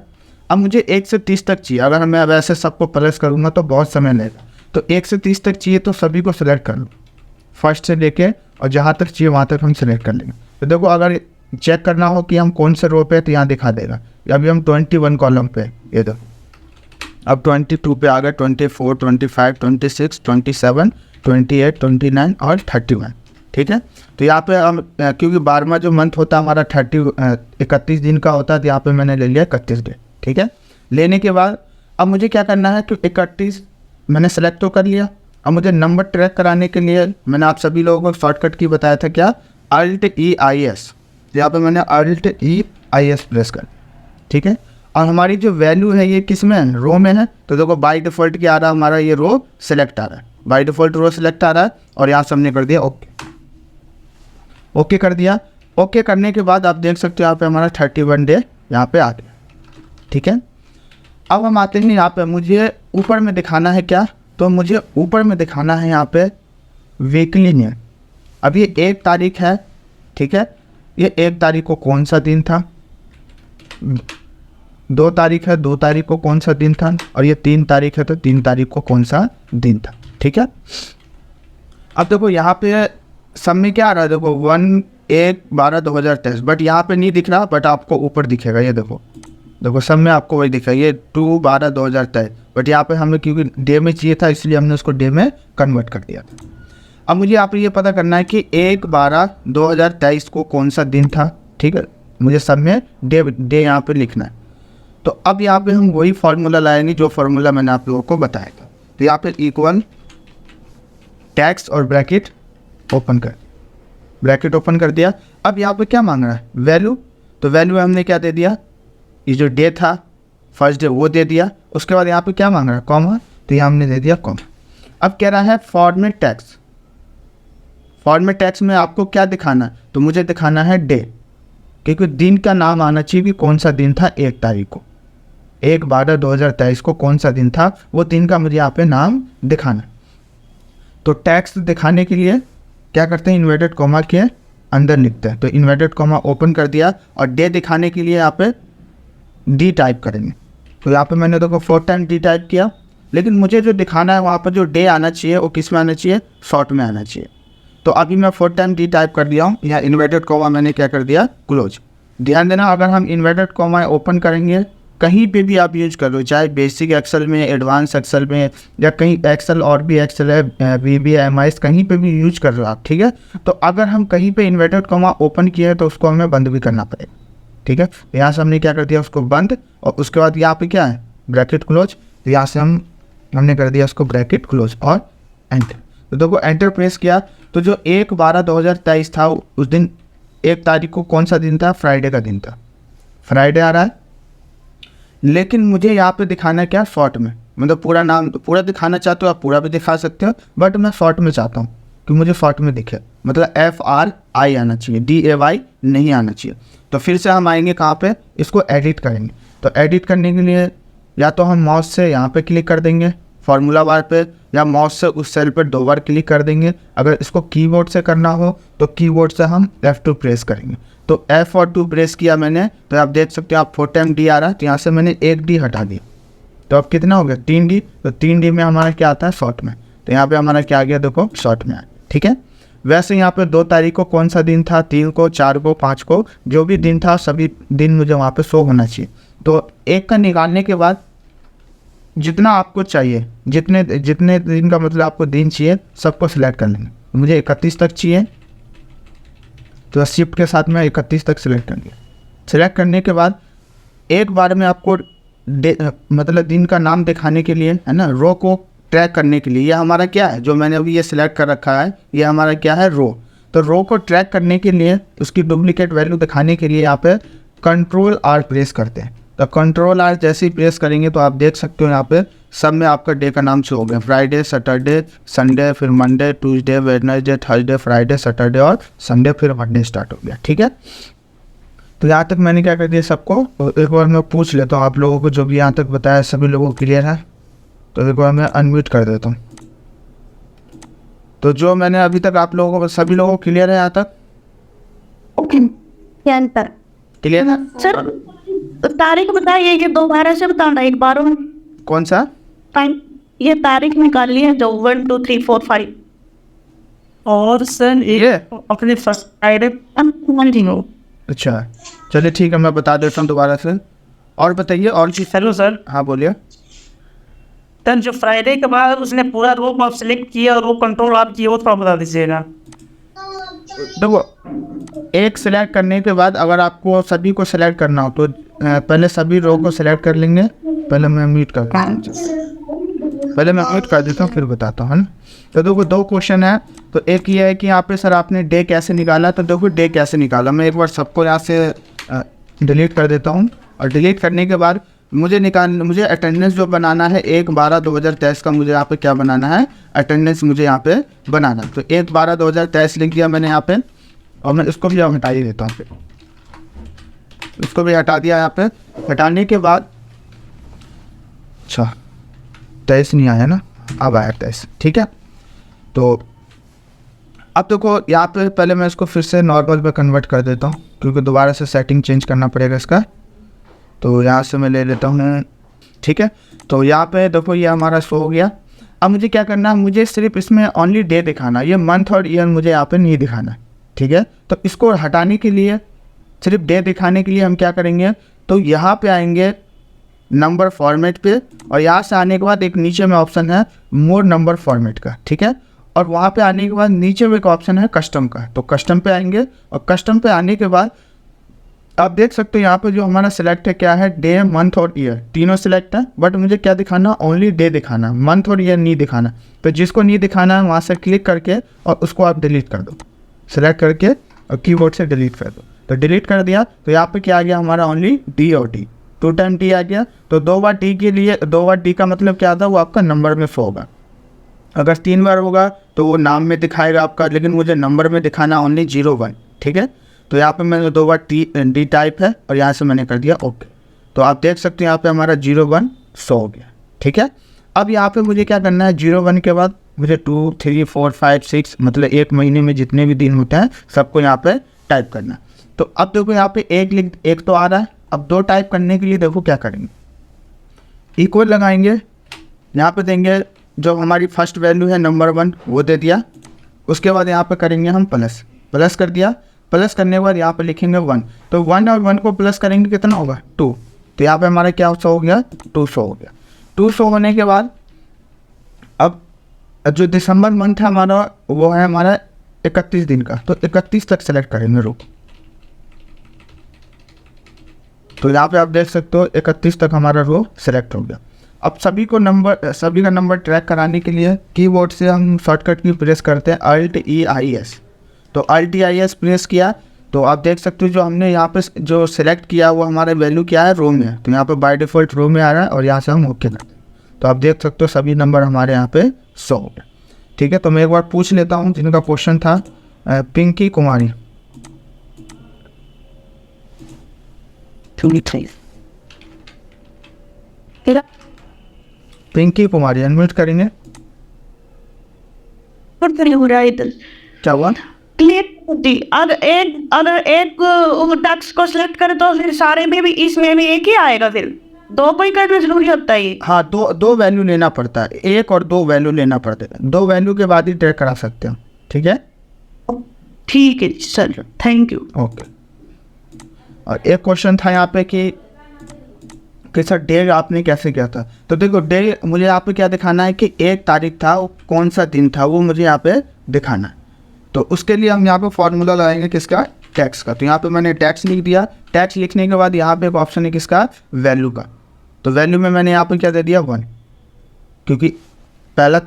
अब मुझे 1 से 30 तक चाहिए। अगर मैं वैसे सबको प्लस करूँगा तो बहुत समय लगेगा। तो 1 से 30 तक चाहिए, तो सभी को सिलेक्ट कर लो, फर्स्ट से लेके और जहाँ तक चाहिए वहाँ तक हम सिलेक्ट कर लेंगे। तो देखो अगर चेक करना हो कि हम कौन से रो पे, तो यहाँ दिखा देगा। अभी हम 21 कॉलम पे, ये दो। अब 22 पे आ गए, 24, 25, 26, 27, 28, 29 और 31। ठीक है, तो यहाँ पे हम क्योंकि 12वां जो मंथ होता है हमारा 31 दिन का होता है, तो यहाँ पे मैंने ले लिया 31 डे। ठीक है, लेने के बाद अब मुझे क्या करना है, तो 31 मैंने सेलेक्ट तो कर लिया। अब मुझे नंबर ट्रैक कराने के लिए मैंने आप सभी लोगों को शॉर्टकट की बताया था क्या, Alt EIS। यहाँ पे मैंने Alt EIS प्रेस कर। ठीक है, और हमारी जो वैल्यू है ये किस में है, रो में है। तो देखो बाय डिफ़ॉल्ट क्या आ रहा है हमारा, ये रो सेलेक्ट आ रहा है, बाय डिफ़ॉल्ट रो सेलेक्ट आ रहा है। और यहाँ से हमने कर दिया ओके कर दिया। ओके करने के बाद आप देख सकते हो यहाँ पे हमारा 31 डे यहाँ पे आ गया। ठीक है, अब हम आते हैं यहाँ पे, मुझे ऊपर में दिखाना है क्या, तो मुझे ऊपर में दिखाना है यहाँ पे वीकली ने। अब ये 1 तारीख है। ठीक है, ये 1 तारीख को कौन सा दिन था, 2 तारीख है, 2 तारीख को कौन सा दिन था, और ये 3 तारीख है, तो 3 तारीख को कौन सा दिन था। ठीक है, अब देखो यहाँ पे सब में क्या आ रहा है, देखो 1/1/12/2023, बट यहाँ पे नहीं दिख रहा, बट आपको ऊपर दिखेगा। ये देखो सब में आपको वही दिखा, ये 2/12/2023, बट यहाँ पे हमें क्योंकि डे में चाहिए था, इसलिए हमने उसको डे में कन्वर्ट कर दिया था। अब मुझे यहाँ पे ये पता करना है कि 1/12/2023 को कौन सा दिन था। ठीक है, मुझे सब में डे यहाँ पे लिखना है। तो अब यहाँ पे हम वही फार्मूला लाएंगे जो फार्मूला मैंने आप लोगों को बताया था। तो यहाँ पे इक्वल टैक्स और ब्रैकेट ओपन कर दिया। अब यहाँ पे क्या मांग रहा है, वैल्यू। तो वैल्यू हमने क्या दे दिया, ये जो डे था फर्स्ट डे वो दे दिया। उसके बाद यहाँ पे क्या मांग रहा है, कॉमा, तो यहाँ हमने दे दिया कॉमा। अब कह रहा है फॉर्मेट टैक्स। फॉर्मेट टैक्स में आपको क्या दिखाना है, तो मुझे दिखाना है डे, क्योंकि दिन का नाम आना चाहिए कि कौन सा दिन था 1 तारीख को, 1/12/2023 को कौन सा दिन था, वो दिन का मुझे यहाँ पे नाम दिखाना। तो टैक्स दिखाने के लिए क्या करते हैं, इन्वर्टेड कॉमा के अंदर लिखते हैं। तो इन्वर्टेड कॉमा ओपन कर दिया और डे दिखाने के लिए यहाँ पे डी टाइप करेंगे। तो यहाँ पे मैंने देखो 4 टाइम डी टाइप किया, लेकिन मुझे जो दिखाना है वहाँ पर जो डे आना चाहिए वो किस में आना चाहिए, शॉर्ट में आना चाहिए। तो अभी मैं 4 टाइम डी टाइप कर दिया हूँ, यहाँ इन्वर्टेड कॉमा मैंने क्या कर दिया, क्लोज। ध्यान देना, अगर हम इन्वर्टेड कॉमा ओपन करेंगे कहीं पे भी आप यूज कर लो, चाहे बेसिक एक्सेल में, एडवांस एक्सेल में, या कहीं एक्सेल और भी एक्सेल है, VBMIS, कहीं पे भी यूज कर लो आप, ठीक है। तो अगर हम कहीं पे इन्वर्टेड कॉमा ओपन किए तो उसको हमें बंद भी करना पड़ेगा, ठीक है। तो यहाँ से हमने क्या कर दिया, उसको बंद, और उसके बाद यहाँ पे क्या है, ब्रैकेट क्लोज। तो यहाँ से हमने कर दिया उसको ब्रैकेट क्लोज और एंटर। तो देखो एंटर प्रेस किया, तो जो 1/12/2023 था उस दिन 1 तारीख को कौन सा दिन था, फ्राइडे का दिन था, फ्राइडे आ रहा है। लेकिन मुझे यहाँ पे दिखाना क्या, शॉर्ट में, मतलब पूरा नाम पूरा दिखाना चाहते हो आप पूरा भी दिखा सकते हो, बट मैं शॉर्ट में चाहता हूँ कि मुझे शॉर्ट में दिखे, मतलब FRI आना चाहिए, DAY नहीं आना चाहिए। तो फिर से हम आएंगे कहाँ पे, इसको एडिट करेंगे। तो एडिट करने के लिए या तो हम माउस से यहाँ पे क्लिक कर देंगे फार्मूला बार पे, या माउस से उस सेल पर 2 बार क्लिक कर देंगे। अगर इसको कीबोर्ड से करना हो तो कीबोर्ड से हम F2 प्रेस करेंगे। तो F और 2 प्रेस किया मैंने, तो आप देख सकते हो आप 4 टाइम डी आ रहा है, तो यहाँ से मैंने 1 डी हटा दिया, तो अब कितना हो गया, 3 डी। तो 3 डी में हमारा क्या आता है, शॉर्ट में। तो यहाँ पे हमारा क्या आ गया, देखो शॉर्ट में आया, ठीक है। वैसे यहाँ पे 2 तारीख को कौन सा दिन था, 3 को, 4 को, 5 को, जो भी दिन था सभी दिन मुझे वहाँ पे शो होना चाहिए। तो एक का निकालने के बाद जितना आपको चाहिए, जितने दिन का मतलब आपको दिन चाहिए सबको सिलेक्ट कर लेंगे। मुझे 31 तक चाहिए, तो शिफ्ट के साथ में 31 तक सिलेक्ट कर लिया। सिलेक्ट करने के बाद एक बार में आपको मतलब दिन का नाम दिखाने के लिए, है ना, रो को ट्रैक करने के लिए, ये हमारा क्या है, जो मैंने अभी ये सिलेक्ट कर रखा है, ये हमारा क्या है, रो। तो रो को ट्रैक करने के लिए, उसकी डुप्लीकेट वैल्यू दिखाने के लिए यहाँ पे Ctrl+R प्रेस करते हैं। तो Ctrl+R जैसे ही प्रेस करेंगे तो आप देख सकते हो यहाँ पे सब में आपका डे का नाम शो हो गया, फ्राइडे, सैटरडे, संडे, फिर Monday, Tuesday, Wednesday, Thursday, Friday, Saturday और संडे, फिर मंडे स्टार्ट हो गया, ठीक है। तो यहाँ तक मैंने क्या कर दिया सबको। तो एक बार मैं पूछ लेता हूँ आप लोगों को, जो भी यहाँ तक बताया सभी लोगों को क्लियर है। तो एक बार मैं अनम्यूट कर देता हूँ। तो जो मैंने अभी तक आप लोगों को, सभी लोगों को क्लियर है यहाँ तक, क्लियर है सर तारीख बताइए, ये दोबारा से बताना एक बार में। कौन सा टाइम, ये तारीख निकाल ली है जो 1 2 3 4 5। और सर ये अपने फर्स्ट फ्राइडे। अच्छा चलिए ठीक है, मैं बता देता हूँ दोबारा से। और बताइए और चीज़। Hello sir. हाँ बोलिए। सर जो फ्राइडे के बाद उसने पूरा रो आप सिलेक्ट किया और रो कंट्रोल आप किया, वो थोड़ा बता दीजिएगा। देखो एक सिलेक्ट करने के बाद अगर आपको सभी को सिलेक्ट करना हो तो पहले सभी रो को सिलेक्ट कर लेंगे। पहले मैं म्यूट कर देता हूँ फिर बताता हूँ, है ना। तो देखो 2 क्वेश्चन है। तो एक ये है कि यहाँ पे सर आपने डे कैसे निकाला, तो देखो डे कैसे निकाला मैं एक बार सबको यहाँ से डिलीट कर देता हूँ। और डिलीट करने के बाद मुझे अटेंडेंस जो बनाना है 1/12/2023 का, मुझे यहाँ पे क्या बनाना है, अटेंडेंस मुझे यहाँ पे बनाना। तो 1/12/2023 लिख दिया मैंने यहाँ पे, और मैं इसको भी हटा ही देता हूँ। इसको भी हटा दिया यहाँ पे। हटाने के बाद अच्छा 23 नहीं आया ना, अब आया 23, ठीक है। तो अब देखो यहाँ पे पहले मैं इसको फिर से नॉर्मल पे कन्वर्ट कर देता हूँ, क्योंकि दोबारा से सेटिंग चेंज करना पड़ेगा इसका। तो यहाँ से मैं ले लेता हूँ, ठीक है। तो यहाँ पे देखो ये हमारा शो हो गया। अब मुझे क्या करना है, मुझे सिर्फ इसमें ओनली डे दिखाना, ये मंथ और ईयर मुझे यहाँ पे नहीं दिखाना, ठीक है। तो इसको हटाने के लिए, सिर्फ डे दिखाने के लिए हम क्या करेंगे, तो यहाँ पे आएंगे नंबर फॉर्मेट पे, और यहाँ से आने के बाद एक नीचे में ऑप्शन है मोर नंबर फॉर्मेट का, ठीक है। और वहाँ पे आने के बाद नीचे में एक ऑप्शन है कस्टम का, तो कस्टम पे आएंगे। और कस्टम पे आने के बाद आप देख सकते हो यहाँ पे जो हमारा सिलेक्ट है क्या है, डे, मंथ और ईयर तीनों सिलेक्ट है। बट मुझे क्या दिखाना, ओनली डे दिखाना, मंथ और ईयर नहीं दिखाना। तो जिसको नहीं दिखाना है वहाँ से क्लिक करके और उसको आप डिलीट कर दो, सिलेक्ट करके और कीबोर्ड से डिलीट कर दो। तो डिलीट कर दिया तो यहाँ पे क्या आ गया हमारा ओनली डी और डी, 2 टाइम डी आ गया। तो 2 बार डी के लिए 2 बार डी का मतलब क्या था, वो आपका नंबर में होगा। अगर 3 बार होगा तो वो नाम में दिखाएगा आपका, लेकिन मुझे नंबर में दिखाना ओनली 0 1, ठीक है। तो यहाँ पे मैंने 2 बार डी टाइप है और यहाँ से मैंने कर दिया ओके। तो आप देख सकते हैं यहाँ पे हमारा 0 1 शो हो गया, ठीक है। अब यहाँ पे मुझे क्या करना है, 0 1 के बाद मुझे 2 3 4 5 6 मतलब 1 महीने में जितने भी दिन होते हैं सबको यहाँ पे टाइप करना है। तो अब देखो यहाँ पे एक तो आ रहा है। अब 2 टाइप करने के लिए देखो क्या करेंगे, इक्वल लगाएंगे, यहाँ पे देंगे जो हमारी फर्स्ट वैल्यू है नंबर 1 वो दे दिया। उसके बाद यहाँ पे करेंगे हम प्लस कर दिया। प्लस करने के बाद यहाँ पे लिखेंगे 1। तो 1 और 1 को प्लस करेंगे कितना होगा 2। तो यहाँ पे हमारा क्या शो हो गया 2 शो हो गया। 2 शो होने के बाद अब जो दिसंबर मंथ है हमारा वो है हमारा 31 दिन का, तो 31 तक सेलेक्ट करेंगे रो। तो यहाँ पे आप देख सकते हो 31 तक हमारा रो सेलेक्ट हो गया। अब सभी का नंबर ट्रैक कराने के लिए कीबोर्ड से हम शॉर्टकट की प्रेस करते हैं Alt-E-I-S। तो Alt-E-I-S प्रेस किया तो आप देख सकते हो जो हमने यहाँ पे जो सिलेक्ट किया वो हमारा वैल्यू क्या है, रो में है। तो यहाँ पे बाय डिफ़ॉल्ट रो में आ रहा है और यहाँ से हम ओके करते हैं। तो आप देख सकते हो सभी नंबर हमारे यहाँ पे शो हो गए, ठीक है। तो मैं एक बार पूछ लेता हूँ जिनका क्वेश्चन था, पिंकी कुमारी। पिंकी कुमारी अनम्यूट करेंगे। क्या हुआ? क्लिक होती अगर एक टैक्स को सिलेक्ट करे तो फिर सारे में भी इसमें भी एक ही आएगा, फिर 2 को ही करना जरूरी होता है ये? हाँ, दो वैल्यू लेना पड़ता है, 1 और 2 वैल्यू लेना पड़ता है। 2 वैल्यू के बाद ही ट्रैक करा सकते हो, ठीक है। ठीक है सर, थैंक यू। ओके। और एक क्वेश्चन था यहाँ पे कि सर डे आपने कैसे किया था। तो देखो डे मुझे यहाँ पे क्या दिखाना है कि 1 तारीख था, वो कौन सा दिन था वो मुझे यहाँ पे दिखाना है। तो उसके लिए हम यहाँ पे फॉर्मूला लगाएंगे किसका, टैक्स का। तो यहाँ पे मैंने टैक्स लिख दिया। टैक्स लिखने के बाद यहाँ पे एक ऑप्शन है किसका, वैल्यू का। तो वैल्यू में मैंने यहाँ पे क्या दे दिया 1, क्योंकि पहला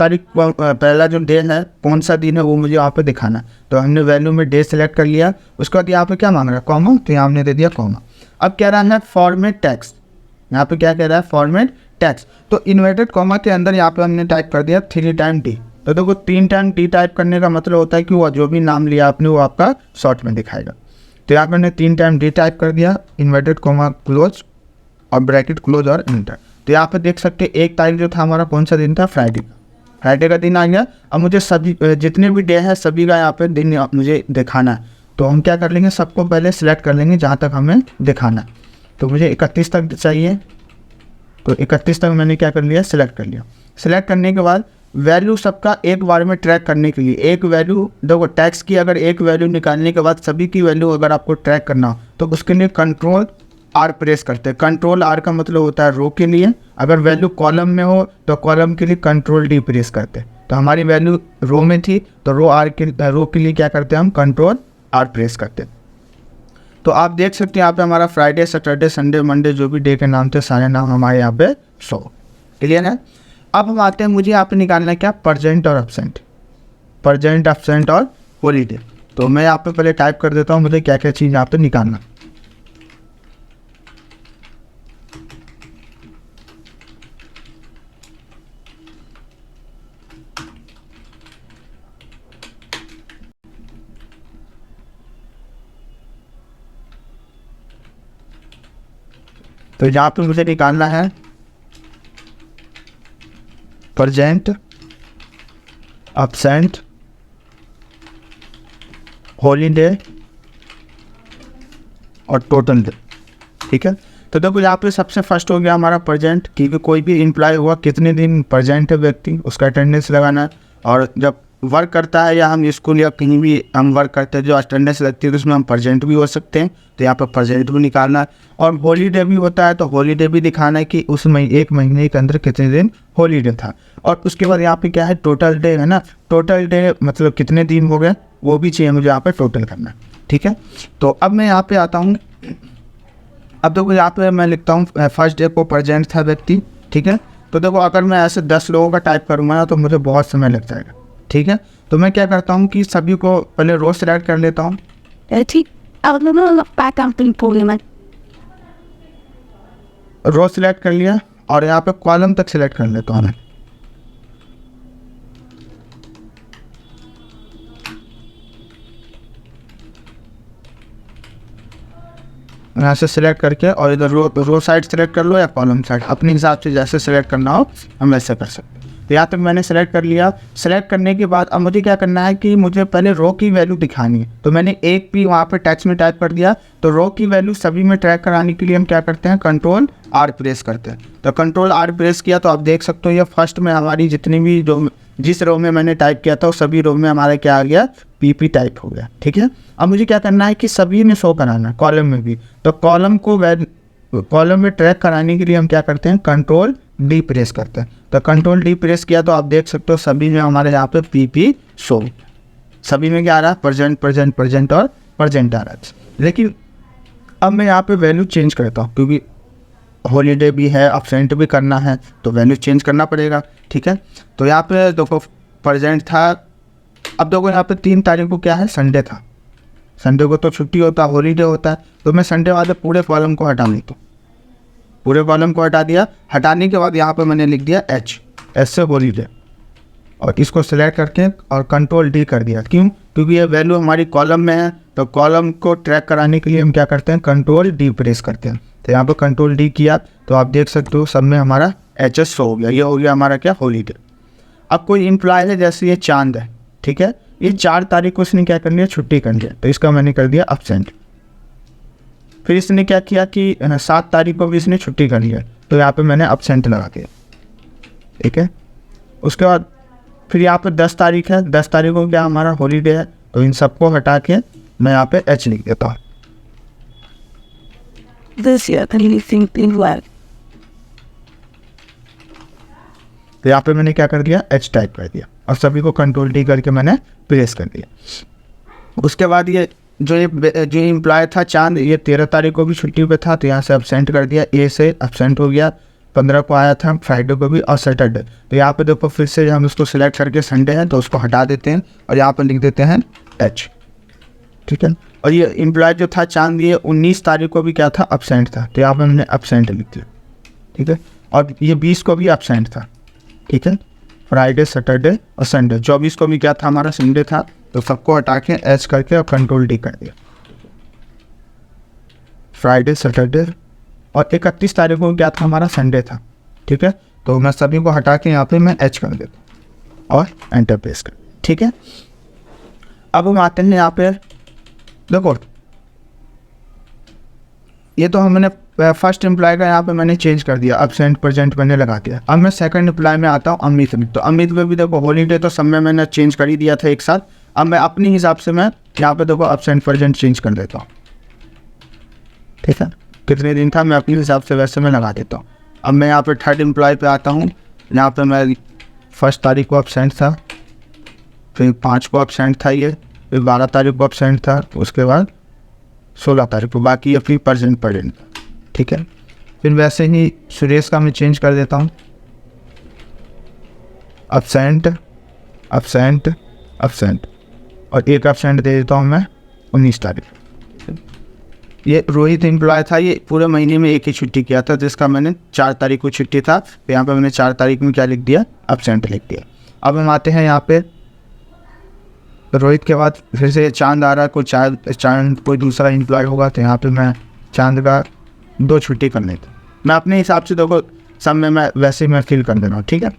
जो डे है कौन सा दिन है वो मुझे यहाँ पे दिखाना। तो हमने वैल्यू में डे सेलेक्ट कर लिया। उसके बाद यहाँ पे क्या मांग रहा है, कॉमा। तो यहाँ हमने दे दिया कॉमा। अब कह रहा है फॉर्मेट टैक्स, यहाँ पे क्या कह रहा है, फॉर्मेट टैक्स। तो इन्वर्टेड कॉमा के अंदर यहाँ पे हमने टाइप कर दिया 3 टाइम डी। तो देखो 3 टाइम डी टाइप करने का मतलब होता है कि वो जो भी नाम लिया आपने वो आपका शॉर्ट में दिखाएगा। तो यहाँ पे मैंने 3 टाइम डी टाइप कर दिया, इन्वर्टेड कॉमा क्लोज और ब्रैकेट क्लोज और एंटर। तो यहाँ पे देख सकते 1 तारीख जो था हमारा कौन सा दिन था, फ्राइडे का दिन आ गया। अब मुझे सभी जितने भी डे है सभी का यहाँ पे दिन मुझे दिखाना है। तो हम क्या कर लेंगे, सबको पहले सिलेक्ट कर लेंगे जहाँ तक हमें दिखाना है। तो मुझे 31 तक चाहिए, तो 31 तक मैंने क्या कर लिया, सिलेक्ट कर लिया। सिलेक्ट करने के बाद वैल्यू सबका एक बार में ट्रैक करने के लिए एक वैल्यू, देखो टैक्स की अगर एक वैल्यू निकालने के बाद सभी की वैल्यू अगर आपको ट्रैक करना हो तो उसके लिए Ctrl-R प्रेस करते हैं। Ctrl-R का मतलब होता है रो के लिए, अगर वैल्यू कॉलम में हो तो कॉलम के लिए Ctrl-D प्रेस करते हैं। तो हमारी वैल्यू रो में थी तो रो के लिए क्या करते हैं हम, Ctrl-R प्रेस करते हैं। तो आप देख सकते हैं यहाँ पे हमारा फ्राइडे, सैटरडे, संडे, मंडे जो भी डे के नाम थे सारे नाम हमारे यहाँ पे शो। क्लियर है। अब हम आते हैं, मुझे यहाँ पे निकालना है क्या, प्रेजेंट और एब्सेंट और हॉलीडे। तो मैं यहाँ पे पहले टाइप कर देता हूँ मुझे क्या क्या चीज़ यहाँ पे निकालना। तो यहाँ पे मुझे निकालना है प्रेजेंट, एब्सेंट, हॉलीडे और टोटल डे, ठीक है। तो देखो यहाँ पे सबसे फर्स्ट हो गया हमारा प्रेजेंट, क्योंकि कोई भी एम्प्लॉय हुआ कितने दिन प्रेजेंट है व्यक्ति उसका अटेंडेंस लगाना है। और जब वर्क करता है या हम स्कूल या कहीं भी हम वर्क करते हैं जो अटेंडेंस लगती है तो उसमें हम प्रेजेंट भी हो सकते हैं। तो यहाँ पर प्रेजेंट भी निकालना है। और हॉलीडे भी होता है तो हॉलीडे भी दिखाना है कि उस एक महीने के अंदर कितने दिन हॉलीडे था। और उसके बाद यहाँ पे क्या है, टोटल डे है ना, टोटल डे मतलब कितने दिन हो गए वो भी चाहिए मुझे यहाँ पे टोटल करना, ठीक है। तो अब मैं यहाँ पे आता हूँ। अब देखो यहाँ पे मैं लिखता हूँ फर्स्ट डे को प्रेजेंट था व्यक्ति, ठीक है। तो देखो अगर मैं ऐसे 10 लोगों का टाइप करूँगा ना तो मुझे बहुत समय लग जाएगा, ठीक है। तो मैं क्या करता हूँ कि सभी को पहले रो सेलेक्ट कर लेता हूँ, अब पैक कंप्लीट पूरे में रो सिलेक्ट कर लिया और यहाँ पे कॉलम तक सिलेक्ट कर लेता हूँ मैं। यहाँ से सिलेक्ट करके और इधर रो साइड सिलेक्ट कर लो या कॉलम साइड, अपने हिसाब से जैसे सिलेक्ट करना हो हम वैसे कर सकते हैं। तो यहाँ तक मैंने सेलेक्ट कर लिया। सेलेक्ट करने के बाद अब मुझे क्या करना है कि मुझे पहले रो की वैल्यू दिखानी है, तो मैंने एक भी वहाँ पे टेक्स्ट में टाइप कर दिया। तो रो की वैल्यू सभी में ट्रैक कराने के लिए हम क्या करते हैं, कंट्रोल आर प्रेस करते हैं। तो कंट्रोल आर प्रेस किया तो आप देख सकते हो ये फर्स्ट में हमारी जितनी भी जिस रो में मैंने टाइप किया था सभी रो में हमारा क्या आ गया, पीपी टाइप हो गया। ठीक है, अब मुझे क्या करना है कि सभी में शो कराना है, कॉलम में भी। तो कॉलम में ट्रैक कराने के लिए हम क्या करते हैं, कंट्रोल डी प्रेस करते हैं। तो कंट्रोल डी प्रेस किया तो आप देख सकते हो सभी में हमारे यहाँ पे पीपी शो, सभी में क्या आ रहा है, प्रेजेंट प्रेजेंट प्रेजेंट और प्रेजेंट आ रहा है। लेकिन अब मैं यहाँ पे वैल्यू चेंज करता हूँ क्योंकि हॉलीडे भी है, अब्सेंट भी करना है, तो वैल्यू चेंज करना पड़ेगा। ठीक है, तो यहाँ पे देखो प्रेजेंट था। अब देखो यहाँ पे 3 तारीख को क्या है, संडे था। संडे को तो छुट्टी होता है, हॉलीडे होता है, तो मैं संडे वाले पूरे कॉलम को हटा देता हूँ। पूरे कॉलम को हटा दिया। हटाने के बाद यहाँ पे मैंने लिख दिया एच से हॉलीडे और इसको सिलेक्ट करके और कंट्रोल डी कर दिया। क्यों, क्योंकि ये वैल्यू हमारी कॉलम में है, तो कॉलम को ट्रैक कराने के लिए हम क्या करते हैं, कंट्रोल डी प्रेस करते हैं। तो यहाँ पर कंट्रोल डी किया तो आप देख सकते हो सब में हमारा एच एस हो गया। ये हो गया हमारा क्या, हॉलीडे। अब कोई एम्प्लॉय है, जैसे ये चांद है, ठीक है, ये 4 तारीख को इसने क्या कर लिया, छुट्टी कर लिया, तो इसका मैंने कर दिया अब्सेंट। फिर इसने क्या किया कि 7 तारीख को भी इसने छुट्टी कर लिया, तो यहाँ पे मैंने अब्सेंट लगा दिया। ठीक है, उसके बाद फिर यहाँ पे 10 तारीख है, 10 तारीख को क्या हमारा हॉलीडे है, तो इन सबको हटा के मैं यहाँ पे एच लिख देता हूँ। तो यहाँ पे मैंने क्या कर दिया, एच टाइप कर दिया और सभी को कंट्रोल डी करके मैंने प्रेस कर दिया। उसके बाद ये जो एम्प्लॉय था चांद, ये 13 तारीख को भी छुट्टी पे था, तो यहाँ से अब्सेंट कर दिया, ए से अब्सेंट हो गया। 15 को आया था, फ्राइडे को भी और सैटरडे। तो यहाँ पे देखो फिर से हम उसको सिलेक्ट करके संडे है तो उसको हटा देते हैं और यहाँ पे लिख देते हैं एच। ठीक है, और ये एम्प्लॉय जो था चांद, ये 19 तारीख को भी क्या था, अब्सेंट था, तो यहाँ पे हमने अब्सेंट लिख दिया। ठीक है, और ये 20 को भी अब्सेंट था। ठीक है, फ्राइडे सैटरडे और संडे। 24 को भी क्या था, हमारा संडे था, तो सबको हटा के एच करके और कंट्रोल डी कर दिया। फ्राइडे सैटरडे और 31 तारीख को क्या था, हमारा संडे था। ठीक है, तो मैं सभी को हटा के यहाँ पे मैं एच कर देता और एंटर प्रेस कर। ठीक है, अब हम आते हैं यहाँ पे, देखो ये तो हमने फर्स्ट एम्प्लॉय का यहाँ पे मैंने चेंज कर दिया, अब्सेंट प्रेजेंट मैंने लगा दिया। अब मैं सेकंड एम्प्लॉय में आता हूँ, अमित में। तो अमित में भी देखो हॉलीडे तो सब में मैंने चेंज कर ही दिया था एक साथ। अब मैं अपने हिसाब से मैं यहाँ पे देखो अब्सेंट प्रेजेंट चेंज कर देता हूँ। ठीक है, कितने दिन था मैं अपने हिसाब से वैसे मैं लगा देता हूँ। अब मैं यहाँ पे थर्ड एम्प्लॉय पे आता हूँ। यहाँ पे मैं 1 तारीख को अब्सेंट था, फिर 5 को अब्सेंट था ये, फिर 12 तारीख को अब्सेंट था, उसके बाद 16 तारीख को, बाकी ये फिर प्रेजेंट। ठीक है, फिर वैसे ही सुरेश का मैं चेंज कर देता हूँ, अब्सेंट अब्सेंट अब्सेंट, और एक अब्सेंट दे देता हूँ मैं 19 तारीख। ये रोहित एम्प्लॉय था, ये पूरे महीने में एक ही छुट्टी किया था, जिसका मैंने 4 तारीख को छुट्टी था, तो यहाँ पे मैंने 4 तारीख में क्या लिख दिया, अब्सेंट लिख दिया। अब हम आते हैं यहाँ पे रोहित के बाद फिर से चांद आ रहा है, चांद कोई दूसरा एम्प्लॉय होगा, तो यहाँ पे मैं चांद का 2 छुट्टी कर लेता। मैं अपने हिसाब से देखो सब में मैं वैसे ही मैं फिल कर दे रहा हूँ। ठीक है,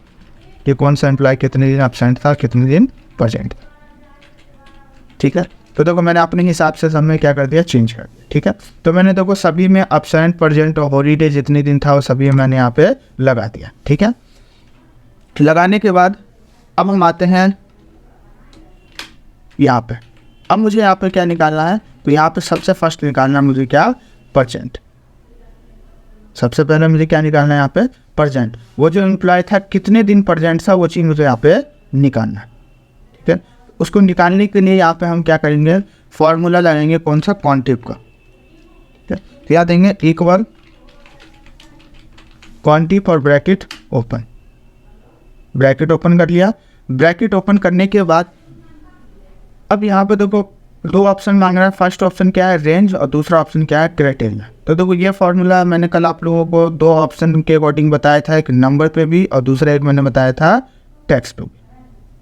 कि कौन सा एम्प्लॉय कितने दिन अब्सेंट था, कितने दिन प्रेजेंट था। ठीक है, तो देखो मैंने अपने हिसाब से सब में क्या कर दिया, चेंज कर दिया। ठीक है, तो मैंने देखो सभी में अब्सेंट प्रेजेंट और हॉलीडे जितने दिन था वो सभी मैंने यहाँ पे लगा दिया। ठीक है, लगाने के बाद अब हम आते हैं यहाँ पे। अब मुझे यहाँ पे क्या निकालना है, तो यहाँ पे सबसे फर्स्ट निकालना मुझे क्या, प्रेजेंट। सबसे पहले मुझे क्या निकालना है यहाँ पे, प्रेजेंट। वो जो एम्प्लॉय था कितने दिन प्रेजेंट था वो चीज़ मुझे यहाँ पे निकालना है। ठीक है, उसको निकालने के लिए यहाँ पे हम क्या करेंगे, फॉर्मूला लगाएंगे, कौन सा, क्वांटिव का। ठीक है, तो यहाँ देंगे इक्वल क्वांटिव और ब्रैकेट ओपन। ब्रैकेट ओपन कर लिया। ब्रैकेट ओपन करने के बाद अब यहाँ पे देखो दो ऑप्शन मांग रहा है। फर्स्ट ऑप्शन क्या है, रेंज, और दूसरा ऑप्शन क्या है, क्राइटेरिया। तो देखो ये फॉर्मूला मैंने कल आप लोगों को दो ऑप्शन के अकॉर्डिंग बताया था, एक नंबर पे भी और दूसरा एक मैंने बताया था टेक्स्ट पे भी,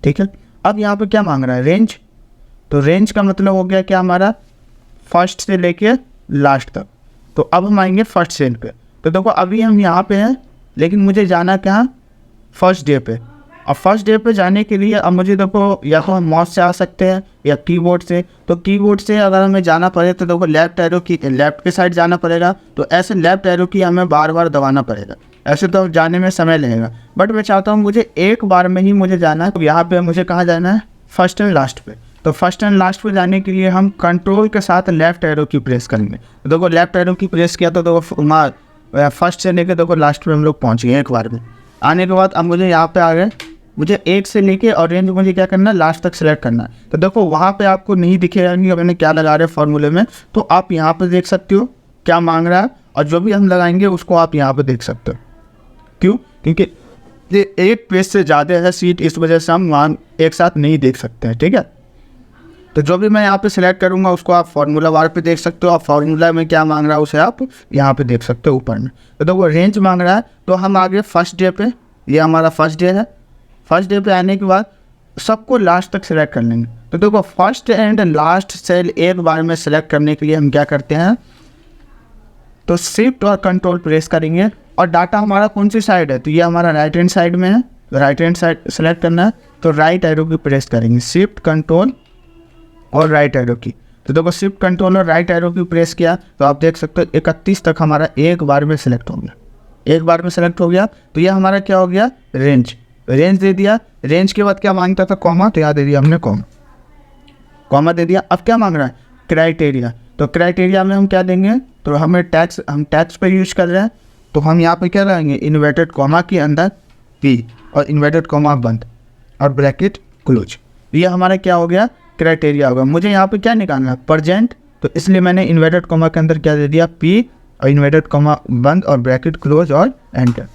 ठीक है। अब यहाँ पे क्या मांग रहा है, रेंज। तो रेंज का मतलब हो गया क्या हमारा, फर्स्ट से लेके लास्ट तक। तो अब हम आएंगे फर्स्ट सेल पे। तो देखो अभी हम यहाँ पे हैं, लेकिन मुझे जाना क्या, फर्स्ट डे पे। और फर्स्ट डे पे जाने के लिए अब मुझे देखो या तो हम माउस से आ सकते हैं या कीबोर्ड से। तो कीबोर्ड से अगर हमें जाना पड़े तो देखो लेफ्ट एरो की, लेफ्ट के साइड जाना पड़ेगा। तो ऐसे लेफ्ट एरो की हमें बार बार दबाना पड़ेगा, ऐसे तो जाने में समय लगेगा। बट मैं चाहता हूँ मुझे एक बार में ही मुझे जाना है। तो यहाँ पे मुझे कहाँ जाना है, फर्स्ट एंड लास्ट पे। तो फर्स्ट एंड लास्ट पे जाने के लिए हम कंट्रोल के साथ लेफ्ट एरो की प्रेस करेंगे। तो देखो लेफ्ट एरो की प्रेस किया तो देखो फर्स्ट से लेकर देखो लास्ट पे हम लोग पहुँच गए एक बार में। आने के बाद अब मुझे यहाँ पे आ गए, मुझे एक से लेके और रेंज मुझे क्या करना है, लास्ट तक सेलेक्ट करना है। तो देखो वहाँ पे आपको नहीं दिखेगा कि मैंने क्या लगा रहे फॉर्मूले में, तो आप यहाँ पे देख सकते हो क्या मांग रहा है, और जो भी हम लगाएंगे उसको आप यहाँ पे देख सकते हो। क्यों, क्योंकि ये एक पेज से ज़्यादा है सीट, इस वजह से हम वहाँ एक साथ नहीं देख सकते हैं, ठीक है। तो जो भी मैं यहाँ पे सिलेक्ट करूँगा उसको आप फार्मूला बार पे देख सकते हो, और फार्मूला में क्या मांग रहा है उसे आप यहाँ पे देख सकते हो ऊपर में। तो देखो रेंज मांग रहा है, तो हम आगे फर्स्ट डे पे, ये हमारा फर्स्ट डे है। फर्स्ट डे पे आने के बाद सबको लास्ट तक सिलेक्ट कर लेंगे। तो देखो फर्स्ट एंड लास्ट सेल एक बार में सिलेक्ट करने के लिए हम क्या करते हैं, तो शिफ्ट और कंट्रोल प्रेस करेंगे। और डाटा हमारा कौन सी साइड है, तो ये हमारा राइट हैंड साइड में है, राइट हैंड साइड सेलेक्ट करना है। तो राइट एरो की प्रेस करेंगे, शिफ्ट कंट्रोल और राइट एरो की। तो देखो शिफ्ट कंट्रोल और राइट एरो की प्रेस किया तो आप देख सकते हो 31 तक हमारा एक बार में सिलेक्ट हो गया, एक बार में सेलेक्ट हो गया। तो ये हमारा क्या हो गया, रेंज। रेंज दे दिया। रेंज के बाद क्या मांगता था, कॉमा, तो यहाँ दे दिया हमने कॉमा, कॉमा दे दिया। अब क्या मांग रहा है, क्राइटेरिया। तो क्राइटेरिया में हम क्या देंगे, तो हम टैक्स पे यूज कर रहे हैं, तो हम यहाँ पे क्या रहेंगे, इन्वर्टेड कॉमा के अंदर पी और इन्वर्टेड कॉमा बंद और ब्रैकेट क्लोज। ये हमारा क्या हो गया, क्राइटेरिया होगा। मुझे यहाँ पे क्या निकालना है, परजेंट, तो इसलिए मैंने इन्वर्टेड कॉमा के अंदर क्या दे दिया, पी और इन्वर्टेड कॉमा बंद और ब्रैकेट क्लोज और एंटर।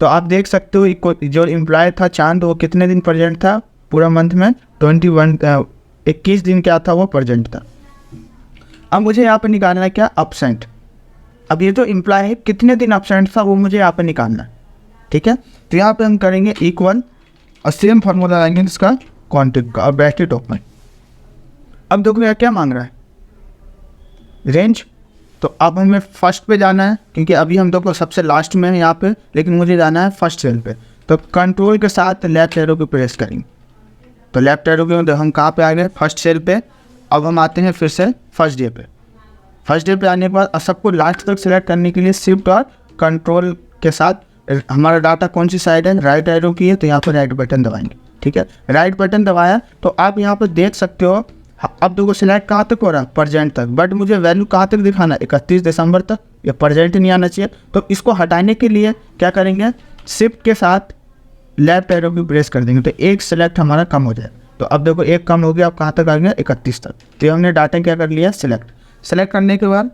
तो आप देख सकते हो जो एम्प्लॉय था चांद, वो कितने दिन प्रेजेंट था पूरा मंथ में, 21 दिन क्या था वो प्रेजेंट था। अब मुझे यहाँ पे निकालना है क्या, अपसेंट। अब ये जो एम्प्लॉय है कितने दिन अपसेंट था वो मुझे यहाँ पे निकालना है, ठीक है। तो यहाँ पे हम करेंगे इक्वल और सेम फार्मूला लाएंगे इसका कॉन्टेक्ट का और ब्रैकेट ओपन। अब देखो यार क्या मांग रहा है, रेंज। तो अब हमें फर्स्ट पे जाना है, क्योंकि अभी हम देखो सबसे लास्ट में है यहाँ पे, लेकिन मुझे जाना है फर्स्ट सेल पे। तो कंट्रोल के साथ लेफ्ट एरो को प्रेस करेंगे। तो लेफ्ट एरो के हम कहाँ पे आ गए, फर्स्ट सेल पे। अब हम आते हैं फिर से फर्स्ट डे पे। फर्स्ट डे पे आने के बाद सबको लास्ट तक सिलेक्ट करने के लिए शिफ्ट और कंट्रोल के साथ हमारा डाटा कौन सी साइड है, राइट एरो की है, तो यहाँ पर राइट बटन दबाएंगे, ठीक है। राइट बटन दबाया तो आप यहाँ पर देख सकते हो। अब देखो सिलेक्ट कहाँ तक हो रहा है, प्रेजेंट तक, बट मुझे वैल्यू कहाँ तक दिखाना है, 31 दिसंबर तक। या प्रेजेंट नहीं आना चाहिए, तो इसको हटाने के लिए क्या करेंगे, शिफ्ट के साथ लेफ्ट एरो की प्रेस कर देंगे, तो एक सिलेक्ट हमारा कम हो जाए। तो अब देखो एक कम हो गया, अब कहाँ तक आ गया, 31 तक। तो हमने डाटा क्या कर लिया, सेलेक्ट करने के बाद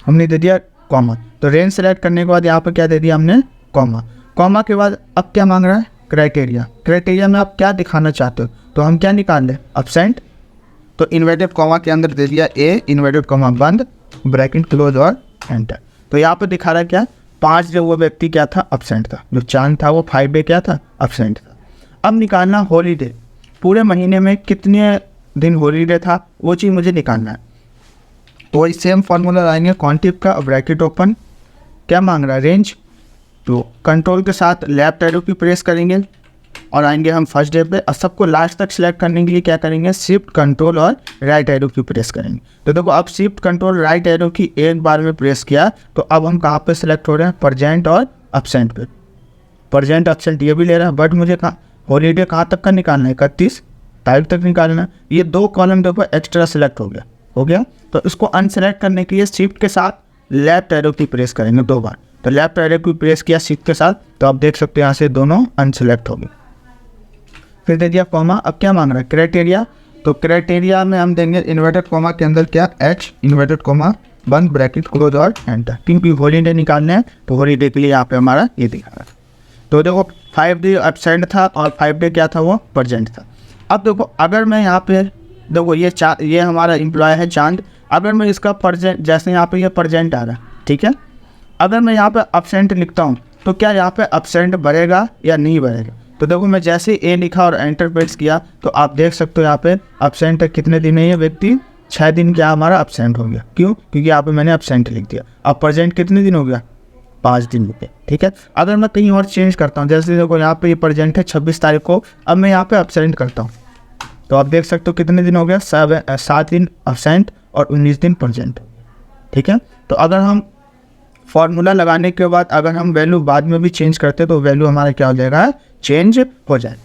हमने दे दिया कॉमा। तो रेंज सेलेक्ट करने के बाद यहाँ पर क्या दे दिया हमने, कॉमा। कॉमा के बाद अब क्या मांग रहा है, क्राइटेरिया। क्राइटेरिया में आप क्या दिखाना चाहते हो, तो हम क्या निकाल लें, अपसेंट। तो इन्वर्टेड कॉमा के अंदर दे दिया ए, इन्वर्टेड कॉमा बंद, ब्रैकेट क्लोज और एंटर। तो यहाँ पे दिखा रहा है क्या, 5 जो वो व्यक्ति क्या था, अपसेंट था। जो चांद था वो 5 डे क्या था, अपसेंट था। अब निकालना हॉलीडे, पूरे महीने में कितने दिन हॉलीडे था वो चीज़ मुझे निकालना है। तो वही सेम फार्मूला लाएंगे, कॉन्टिप का, ब्रैकेट ओपन। क्या मांग रहा है, रेंज। तो कंट्रोल के साथ लेफ्ट एरो की प्रेस करेंगे और आएंगे हम फर्स्ट डे पे। और सबको लास्ट तक सिलेक्ट करने के लिए क्या करेंगे, शिफ्ट कंट्रोल और राइट एरो की प्रेस करेंगे। तो देखो अब शिफ्ट कंट्रोल राइट एरो की एक बार में प्रेस किया तो अब हम कहाँ पे सिलेक्ट हो रहे हैं, प्रेजेंट और अपसेंट पे। प्रेजेंट अपसेंट ये भी ले रहा है, बट मुझे हॉलीडे कहाँ तक का निकालना है, 31 तारीख तक निकालना है। ये 2 कॉलम देखो एक्स्ट्रा सिलेक्ट हो गया। तो इसको अनसेलेक्ट करने के लिए शिफ्ट के साथ लेफ्ट एरो की प्रेस करेंगे 2 बार। तो लेफ्ट एरो की प्रेस किया शिफ्ट के साथ, तो आप देख सकते हो यहाँ से दोनों अनसेलेक्ट हो गए। फिर दे दिया कॉमा। अब क्या मांग रहा है, क्राइटेरिया। तो क्राइटेरिया में हम देंगे इन्वर्टेड कॉमा के अंदर क्या, एच, इन्वर्टेड कॉमा बंद, ब्रैकेट क्लोज और एंटर। क्योंकि हॉलीडे निकालने हैं तो हॉलीडे के लिए यहाँ पे हमारा ये दिखा रहा है। तो देखो 5 डे एब्सेंट था और 5 डे क्या था, वो प्रेजेंट था। अब देखो अगर मैं यहाँ पे देखो ये हमारा एम्प्लॉय है चांद। अगर मैं इसका प्रेजेंट, जैसे यहाँ पे ये प्रेजेंट आ रहा है, ठीक है, अगर मैं यहाँ पे एब्सेंट लिखता हूँ तो क्या यहाँ पे एब्सेंट बढ़ेगा या नहीं बढ़ेगा? तो देखो मैं जैसे ए लिखा और एंटर प्रेस किया तो आप देख सकते हो यहाँ पे एब्सेंट कितने दिन है ये व्यक्ति, 6 दिन क्या हमारा एब्सेंट हो गया। क्यों? क्योंकि यहाँ पे मैंने एब्सेंट लिख दिया। अब प्रेजेंट कितने दिन हो गया? 5 दिन हो गए, ठीक है। अगर मैं कहीं और चेंज करता हूँ, जैसे देखो यहाँ पे ये प्रेजेंट है 26 तारीख को, अब मैं यहाँ पे एब्सेंट करता हूँ तो आप देख सकते हो कितने दिन हो गया, 7 दिन एब्सेंट और 19 दिन प्रेजेंट, ठीक है। तो अगर हम फॉर्मूला लगाने के बाद अगर हम वैल्यू बाद में भी चेंज करते तो वैल्यू हमारा क्या हो जाएगा, चेंज हो जाए।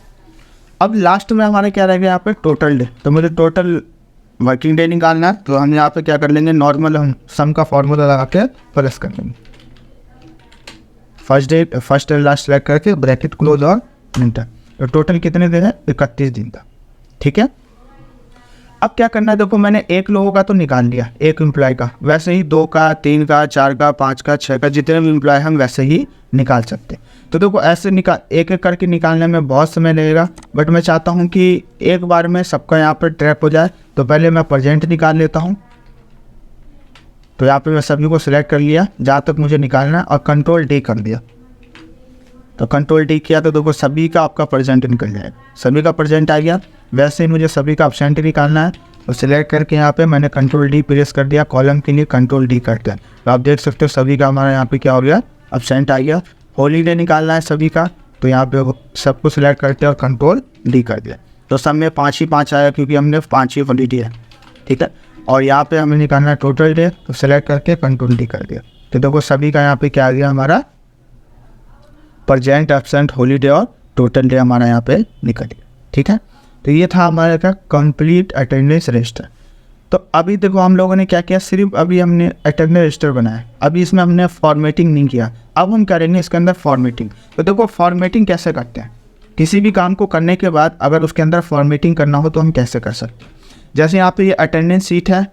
अब लास्ट में हमारा क्या रहेगा यहाँ पे, टोटल डे। तो मुझे टोटल वर्किंग डे निकालना है, तो हम यहाँ पे क्या कर लेंगे, नॉर्मल हम सम का फॉर्मूला लगा के प्लस कर लेंगे। फर्स्ट डे लास्ट सेलेक्ट करके ब्रैकेट क्लोज और एंटर। तो टोटल कितने दिन है, 31 दिन था, ठीक है। अब क्या करना है, देखो मैंने 1 लोगों का तो निकाल लिया, 1 एम्प्लॉय का, वैसे ही 2 का, 3 का, 4 का, 5 का, 6 का, जितने भी एम्प्लॉय हम वैसे ही निकाल सकते हैं। तो देखो ऐसे एक एक करके निकालने में बहुत समय लगेगा, बट मैं चाहता हूँ कि एक बार में सबका यहाँ पर ट्रैक हो जाए। तो पहले मैं प्रेजेंट निकाल लेता हूँ। तो यहाँ पे मैं सभी को सिलेक्ट कर लिया जहाँ तक मुझे निकालना है और कंट्रोल डी कर दिया। तो कंट्रोल डी किया तो देखो सभी का आपका प्रेजेंट निकल जाएगा, सभी का प्रेजेंट आ गया। वैसे ही मुझे सभी का एब्सेंट निकालना है, तो सिलेक्ट करके यहाँ पे मैंने कंट्रोल डी प्रेस कर दिया, कॉलम के लिए कंट्रोल डी कर दिया। तो आप देख सकते हो सभी का हमारा यहाँ पे क्या हो गया, एब्सेंट आ गया। हॉलीडे निकालना है सभी का, तो यहाँ पे सबको सिलेक्ट करते हैं और कंट्रोल डी कर दिया। तो सब में 5 ही 5 आया क्योंकि हमने 5 ही हॉलीडे है, ठीक है। और यहाँ पे हमें निकालना है टोटल डे, तो सिलेक्ट करके कंट्रोल डी कर दिया। तो देखो सभी का यहाँ पे क्या आ गया, हमारा प्रेजेंट, एब्सेंट, हॉलीडे और टोटल डे हमारा यहाँ पे निकल गया, ठीक है। तो ये था हमारा का कंप्लीट अटेंडेंस रजिस्टर। तो अभी देखो हम लोगों ने क्या किया, सिर्फ अभी हमने अटेंडेंस रजिस्टर बनाया, अभी इसमें हमने फॉर्मेटिंग नहीं किया। अब हम करेंगे इसके अंदर फॉर्मेटिंग। तो देखो फॉर्मेटिंग कैसे करते हैं, किसी भी काम को करने के बाद अगर उसके अंदर फॉर्मेटिंग करना हो तो हम कैसे कर सकते हैं। जैसे यहाँ पे ये अटेंडेंस सीट है,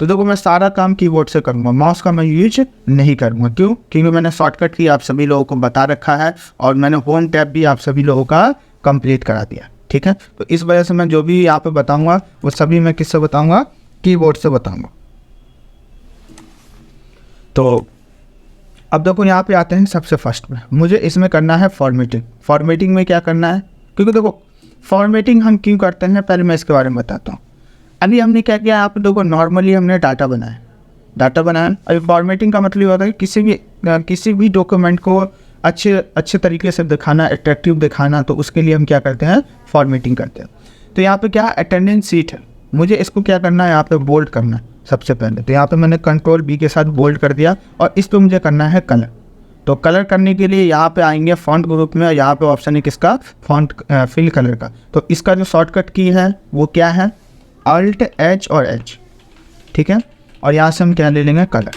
तो देखो मैं सारा काम कीबोर्ड से करूँगा, माउस का मैं यूज नहीं करूँगा। क्यों? क्योंकि मैंने शॉर्टकट की आप सभी लोगों को बता रखा है और मैंने होम टैब भी आप सभी लोगों का कंप्लीट करा दिया, ठीक है। तो इस वजह से मैं जो भी यहाँ पे बताऊँगा वो सभी मैं किससे बताऊँगा, कीबोर्ड से बताऊँगा। तो अब देखो यहाँ पे आते हैं सबसे फर्स्ट में, मुझे इसमें करना है फॉर्मेटिंग। फॉर्मेटिंग में क्या करना है, क्योंकि देखो फॉर्मेटिंग हम क्यों करते हैं पहले मैं इसके बारे में बताता हूँ। अभी हमने क्या किया, आप देखो नॉर्मली हमने डाटा बनाया। अभी फॉर्मेटिंग का मतलब होता है किसी भी डॉक्यूमेंट को अच्छे तरीके से दिखाना, अट्रैक्टिव दिखाना, तो उसके लिए हम क्या करते हैं, फॉर्मेटिंग करते हैं। तो यहाँ पे क्या अटेंडेंस सीट है, मुझे इसको क्या करना है, यहाँ पे बोल्ड करना है सबसे पहले। तो यहाँ पे मैंने कंट्रोल बी के साथ बोल्ड कर दिया और इस पर मुझे करना है कलर। तो कलर करने के लिए यहाँ पे आएंगे फॉन्ट ग्रुप में, यहाँ पे ऑप्शन है किसका, फॉन्ट फिल कलर का। तो इसका जो शॉर्टकट की है वो क्या है, Alt H और H, ठीक है। और यहाँ से हम क्या ले लेंगे, कलर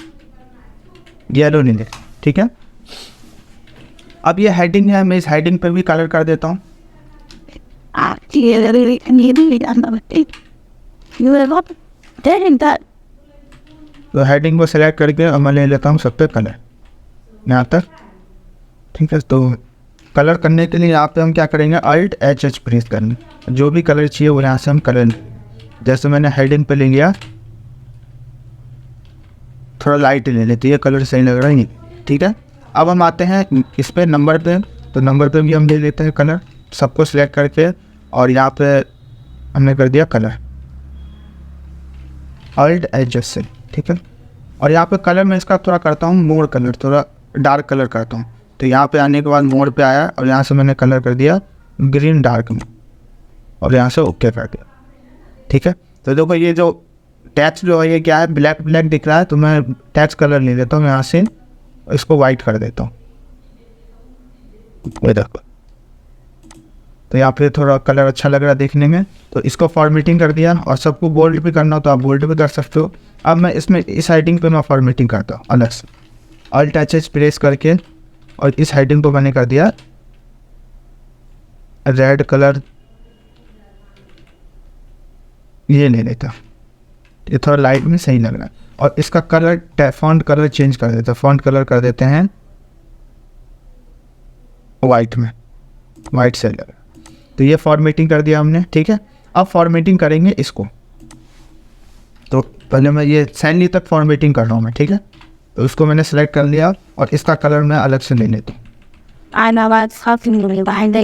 येलो ले लेंगे, ठीक है। अब ये हेडिंग है, मैं इस हेडिंग पे भी कलर कर देता हूँ। तो हेडिंग को सिलेक्ट करके अब मैं ले लेता हूँ सब पे कलर यहाँ तक, ठीक है। तो कलर करने के लिए यहाँ पे हम क्या करेंगे, Alt H प्रेस करेंगे, जो भी कलर चाहिए वो यहाँ से हम कलर लेंगे। जैसे मैंने हेडिंग पे ले लिया, थोड़ा लाइट ले लेते, ये कलर सही लग रहा है नहीं, ठीक है। अब हम आते हैं इस पे नंबर पे, तो नंबर पे भी हम ले लेते हैं कलर, सबको सिलेक्ट करके और यहाँ पे हमने कर दिया कलर Alt H से, ठीक है। और यहाँ पे कलर मैं इसका थोड़ा करता हूँ मोर कलर, थोड़ा डार्क कलर करता हूँ। तो यहाँ पे आने के बाद मोर पे आया और यहाँ से मैंने कलर कर दिया ग्रीन डार्क में और यहाँ से ओके कर दिया, ठीक है। तो देखो ये जो टैक्स जो है ये क्या है, ब्लैक दिख रहा है, तो मैं टैक्स कलर ले लेता हूँ यहाँ से, इसको वाइट कर देता हूँ, ये देखो। तो यहाँ पे थोड़ा कलर अच्छा लग रहा है देखने में, तो इसको फॉर्मेटिंग कर दिया। और सबको बोल्ड भी करना हो तो आप बोल्ड भी कर सकते हो। अब मैं इसमें इस हेडिंग पे मैं फॉर्मेटिंग करता हूँ अलग से, Alt H प्रेस करके, और इस हेडिंग को मैंने कर दिया रेड कलर, ये ले लेता, ये थोड़ा लाइट में सही लग रहा है। और इसका कलर फॉन्ट कलर चेंज कर देते हैं, फॉन्ट कलर कर देते हैं वाइट में, वाइट से लग रहा है। तो ये फॉर्मेटिंग कर दिया हमने, ठीक है। अब फॉर्मेटिंग करेंगे इसको, तो पहले मैं ये सैनली तक फॉर्मेटिंग कर रहा हूँ मैं, ठीक है। तो उसको मैंने सेलेक्ट कर लिया और इसका कलर मैं अलग से ले लेता हूँ। Ana was fucking behind the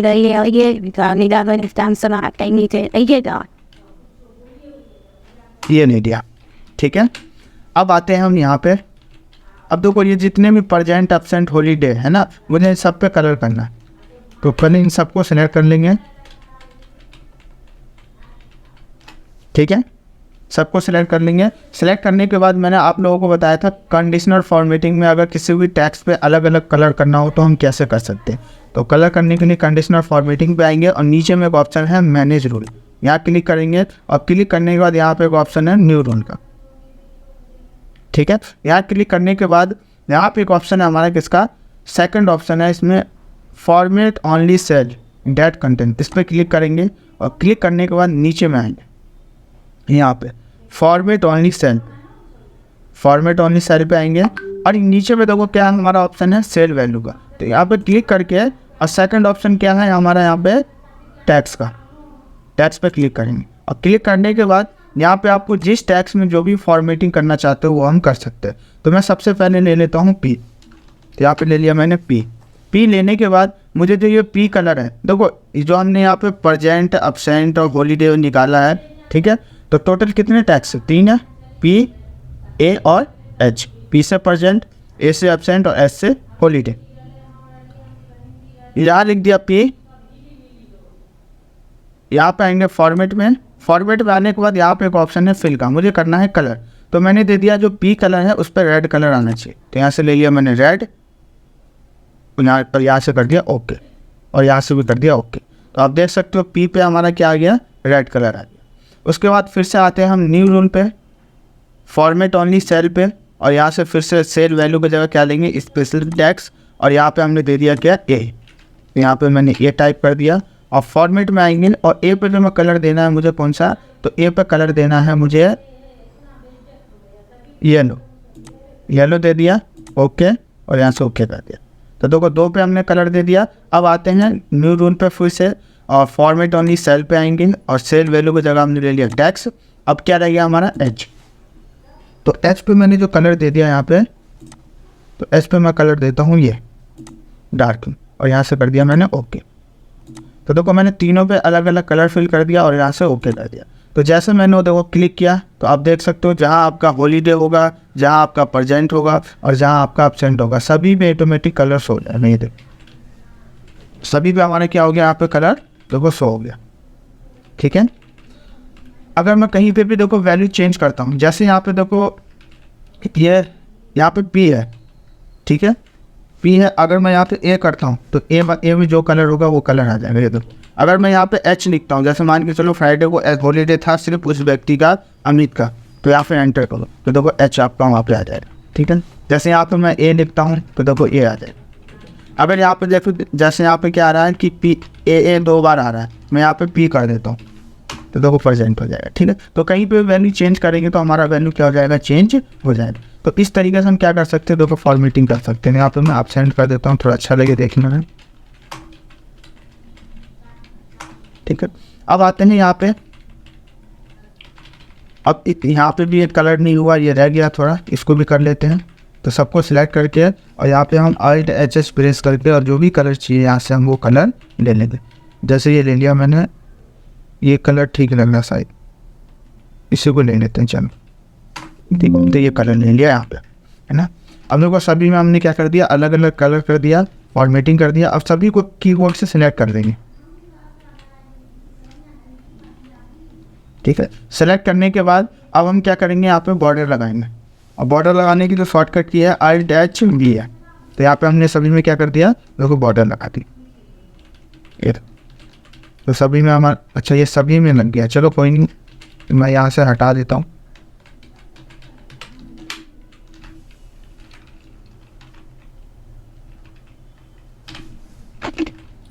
ये ले लिया, ठीक है। अब आते हैं हम यहाँ पे। अब देखो ये जितने भी प्रेजेंट, एब्सेंट, हॉलीडे है ना, मुझे सब पे कलर करना है। तो पहले इन सबको सिलेक्ट कर लेंगे, ठीक है। सबको सिलेक्ट कर लेंगे। सिलेक्ट करने के बाद मैंने आप लोगों को बताया था कंडीशनल फॉर्मेटिंग में अगर किसी भी टेक्स्ट पे अलग अलग कलर करना हो तो हम कैसे कर सकते हैं। तो कलर करने के लिए कंडीशनल फॉर्मेटिंग पे आएंगे और नीचे में एक ऑप्शन है मैनेज रूल, यहाँ क्लिक करेंगे और क्लिक करने के बाद यहाँ पे एक ऑप्शन है न्यू रूल का, ठीक है। यहाँ क्लिक करने के बाद यहाँ पे एक ऑप्शन है हमारा किसका, सेकंड ऑप्शन है इसमें format only cells that contain, इस पर क्लिक करेंगे और क्लिक करने के बाद नीचे में आएंगे यहाँ पे format only cell, format only cell पे आएंगे और नीचे में देखो क्या हमारा ऑप्शन है सेल वैल्यू का। तो यहाँ पे क्लिक करके और सेकंड ऑप्शन क्या है हमारा यहाँ पे टैक्स का, टैक्स पे क्लिक करेंगे और क्लिक करने के बाद यहाँ पे आपको जिस टैक्स में जो भी फॉर्मेटिंग करना चाहते हो वो हम कर सकते हैं। तो मैं सबसे पहले ले लेता हूँ पी, तो यहाँ पे ले लिया मैंने पी। पी लेने के बाद मुझे जो ये पी कलर है, देखो जो हमने यहाँ पे प्रेजेंट, एब्सेंट और हॉलीडे निकाला है, ठीक है। तो टोटल कितने टैक्स है, 3 है, पी, ए और एच। पी से प्रेजेंट, ए से एब्सेंट और एच से हॉलीडे। यहाँ लिख दिया पी। यहाँ पे आएंगे फॉर्मेट में, फॉर्मेट में आने के बाद यहाँ पे एक ऑप्शन है फिल का, मुझे करना है कलर। तो मैंने दे दिया जो पी कलर है उस पर रेड कलर आना चाहिए, तो यहाँ से ले लिया मैंने रेड, यहाँ पर यहाँ से कर दिया ओके और यहाँ से भी कर दिया ओके। तो आप देख सकते हो पी पे हमारा क्या आ गया, रेड कलर आ गया। उसके बाद फिर से आते हैं हम न्यू रूल पे, फॉर्मेट ओनली सेल पे और यहाँ से फिर से सेल वैल्यू की जगह क्या लेंगे, स्पेशल टैक्स, और यहाँ पे हमने दे दिया क्या, ए। तो यहाँ पे मैंने ए टाइप कर दिया और फॉर्मेट में आएंगे और ए पे जो मैं कलर देना है मुझे कौन सा, तो ए पे कलर देना है मुझे येलो, येलो दे दिया ओके और यहाँ से ओके कर दिया। तो देखो 2 पे हमने कलर दे दिया। अब आते हैं न्यू रूल पे फिर से और फॉर्मेट ओनली सेल पे आएंगे और सेल वैल्यू की जगह हमने ले लिया टैक्स। अब क्या रह गया हमारा एच, तो एच पे मैंने जो कलर दे दिया यहाँ पे, तो एच पे मैं कलर देता हूँ ये डार्क और यहाँ से कर दिया मैंने ओके। तो देखो मैंने तीनों पे अलग अलग कलर फिल कर दिया और यहाँ से ओके कर दिया। तो जैसे मैंने वो देखो क्लिक किया तो आप देख सकते हो जहाँ आपका हॉलीडे होगा, जहाँ आपका प्रेजेंट होगा और जहाँ आपका एब्सेंट होगा, सभी में ऑटोमेटिक कलर शो हो जाएगा। ये देखो सभी पे हमारा क्या हो गया, यहाँ पे कलर देखो शो हो गया, ठीक है। अगर मैं कहीं पे भी देखो वैल्यू चेंज करता हूँ, जैसे यहाँ पे देखो ये यहाँ पे पी है, ठीक है, पी है। अगर मैं यहाँ पे ए करता हूँ तो ए में जो कलर होगा वो कलर आ जाएगा। ये देखो अगर मैं यहाँ पे एच लिखता हूँ, जैसे मान के चलो फ्राइडे को हॉलीडे था सिर्फ उस व्यक्ति का, अमित का, तो यहाँ पे एंटर करो तो देखो एच आपका वहाँ पे आ जाएगा, ठीक है। जैसे यहाँ पे मैं ए लिखता हूँ तो देखो ए आ जाएगा। अगर यहाँ पे देखो जैसे यहाँ पे क्या आ रहा है कि पी ए 2 बार आ रहा है, मैं यहाँ पे पी कर देता हूँ तो देखो प्रेजेंट हो जाएगा, ठीक है। तो कहीं पे वैल्यू चेंज करेंगे तो हमारा वैल्यू क्या हो जाएगा, चेंज हो जाएगा। तो इस तरीके से हम क्या कर सकते हैं, देखो फॉर्मेटिंग कर सकते हैं। यहाँ पे मैं एब्सेंट कर देता हूँ, थोड़ा अच्छा लगे देखने में, ठीक है। अब आते हैं यहाँ पे, अब यहाँ पे भी एक कलर नहीं हुआ, ये रह गया थोड़ा, इसको भी कर लेते हैं। तो सबको सिलेक्ट करके और यहाँ पे हम Alt HS प्रेस करके और जो भी कलर चाहिए यहाँ से हम वो कलर ले लेंगे। जैसे ये ले लिया मैंने, ये कलर ठीक लग रहा शायद, इसी को ले लेते हैं, चलो ठीक है। तो ये कलर ले लिया यहाँ पे, है ना। अब देखो सभी में हमने क्या कर दिया, अलग अलग कलर कर दिया, फॉर्मेटिंग कर दिया। अब सभी को कीबोर्ड से सिलेक्ट कर देंगे, ठीक है। सेलेक्ट करने के बाद अब हम क्या करेंगे, यहाँ पे बॉर्डर लगाएंगे और बॉर्डर लगाने की जो शॉर्टकट की है Alt H है। तो यहाँ पे हमने सभी में क्या कर दिया, देखो बॉर्डर लगा दी, ये तो सभी में हमारा, अच्छा ये सभी में लग गया, चलो कोई नहीं, मैं यहाँ से हटा देता हूँ।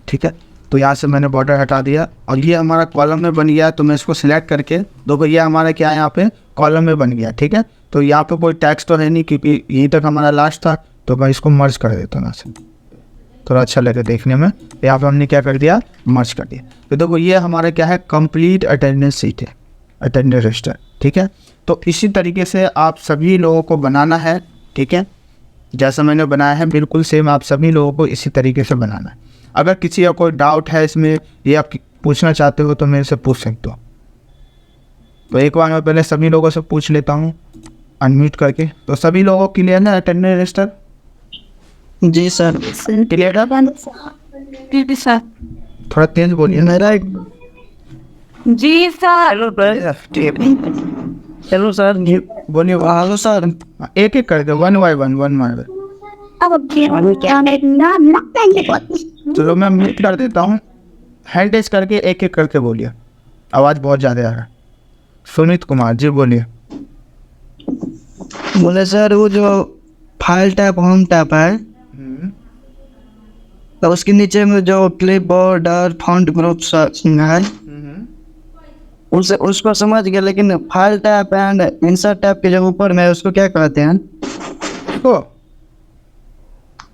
ठीक है, तो यहाँ से मैंने बॉर्डर हटा दिया और ये हमारा कॉलम में बन गया। तो मैं इसको सिलेक्ट करके देखो ये हमारा क्या है, यहाँ पे कॉलम में बन गया, ठीक है। तो यहाँ पे कोई टैक्स तो है नहीं क्योंकि यहीं तक हमारा लास्ट था। तो मैं इसको मर्ज कर देता हूँ यहाँ से, थोड़ा अच्छा लगे देखने में। यहाँ पे हमने क्या कर दिया, मर्ज कर दिया। तो देखो ये हमारा क्या है, कंप्लीट अटेंडेंस शीट है। अटेंडेंस रजिस्टर, ठीक है। तो इसी तरीके से आप सभी लोगों को बनाना है, ठीक है। जैसा मैंने बनाया है बिल्कुल सेम आप सभी लोगों को इसी तरीके से बनाना है। अगर किसी का कोई डाउट है इसमें, ये आप पूछना चाहते हो तो मेरे से पूछ सकते हो। तो एक बार मैं पहले सभी लोगों से पूछ लेता हूँ अनम्यूट करके। तो सभी लोगों को क्लियर है अटेंडेंस रजिस्टर? जी सर। क्लियर है? जी सर। थोड़ा तेज बोलिए। मेरा एक जी सर। Hello sir. बोलिए। Hello sir. एक एक कर दो, वन बाय वन। अब क्या चलो मैं म्यूट कर देता हूँ। हैंड रेज करके एक एक करके बोलिए, आवाज़ बहुत ज़्यादा आ रहा है। सुमित कुमार जी बोलिए। बोले सर वो जो फाइल टैब होम टैब है तो उसके नीचे में जो क्लिप बोर्ड और फॉन्ट ग्रुप है उसको समझ गया, लेकिन file tab and insert tab के जो ऊपर में उसको क्या कहते हैं? तो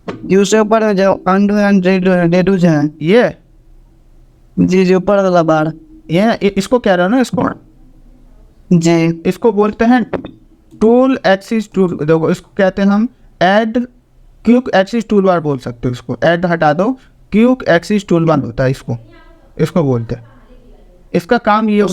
कि उसके ऊपर में जो अंडू एंड रेडू जो है, ये जी ऊपर वाला बार, ये इसको कह रहा है ना, इसको जी इसको बोलते हैं टूल एक्सिस टूल। देखो इसको कहते हैं हम add quick axis tool bar बोल सकते हो। इसको ऐड हटा दो, क्यूक एक्सिस टूल बार होता है इसको बोलते हैं। इसका काम ये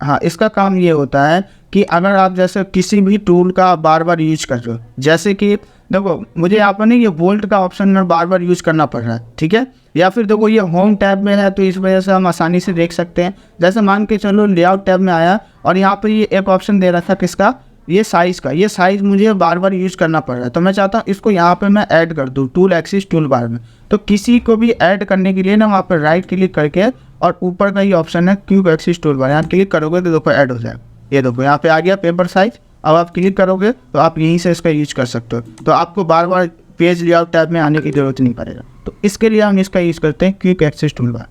हाँ, इसका काम ये होता है कि अगर आप जैसे किसी भी टूल का बार बार यूज कर रहे हो, जैसे कि देखो मुझे यहाँ पर नहीं ये बोल्ट का ऑप्शन में बार बार यूज करना पड़ रहा है, ठीक है। या फिर देखो ये होम टैब में है तो इस वजह से हम आसानी से देख सकते हैं। जैसे मान के चलो लेआउट टैब में आया और यहाँ पर ये एक ऑप्शन दे रखा किसका, ये साइज़ का। ये साइज़ मुझे बार बार यूज करना पड़ रहा है तो मैं चाहता हूँ इसको यहाँ पे मैं ऐड कर दूँ टूल एक्सिस टूल बार में। तो किसी को भी ऐड करने के लिए ना वहाँ पर राइट क्लिक करके और ऊपर का ये ऑप्शन है क्यूब एक्सिस टूल बार, यहाँ क्लिक करोगे तो देखो ऐड हो जाएगा। ये देखो यहाँ पे आ गया पेपर साइज। अब आप क्लिक करोगे तो आप यहीं से इसका यूज कर सकते हो। तो आपको बार बार पेज लेआउट टैब में आने की जरूरत नहीं पड़ेगा। तो इसके लिए हम इसका यूज़ करते हैं quick access toolbar.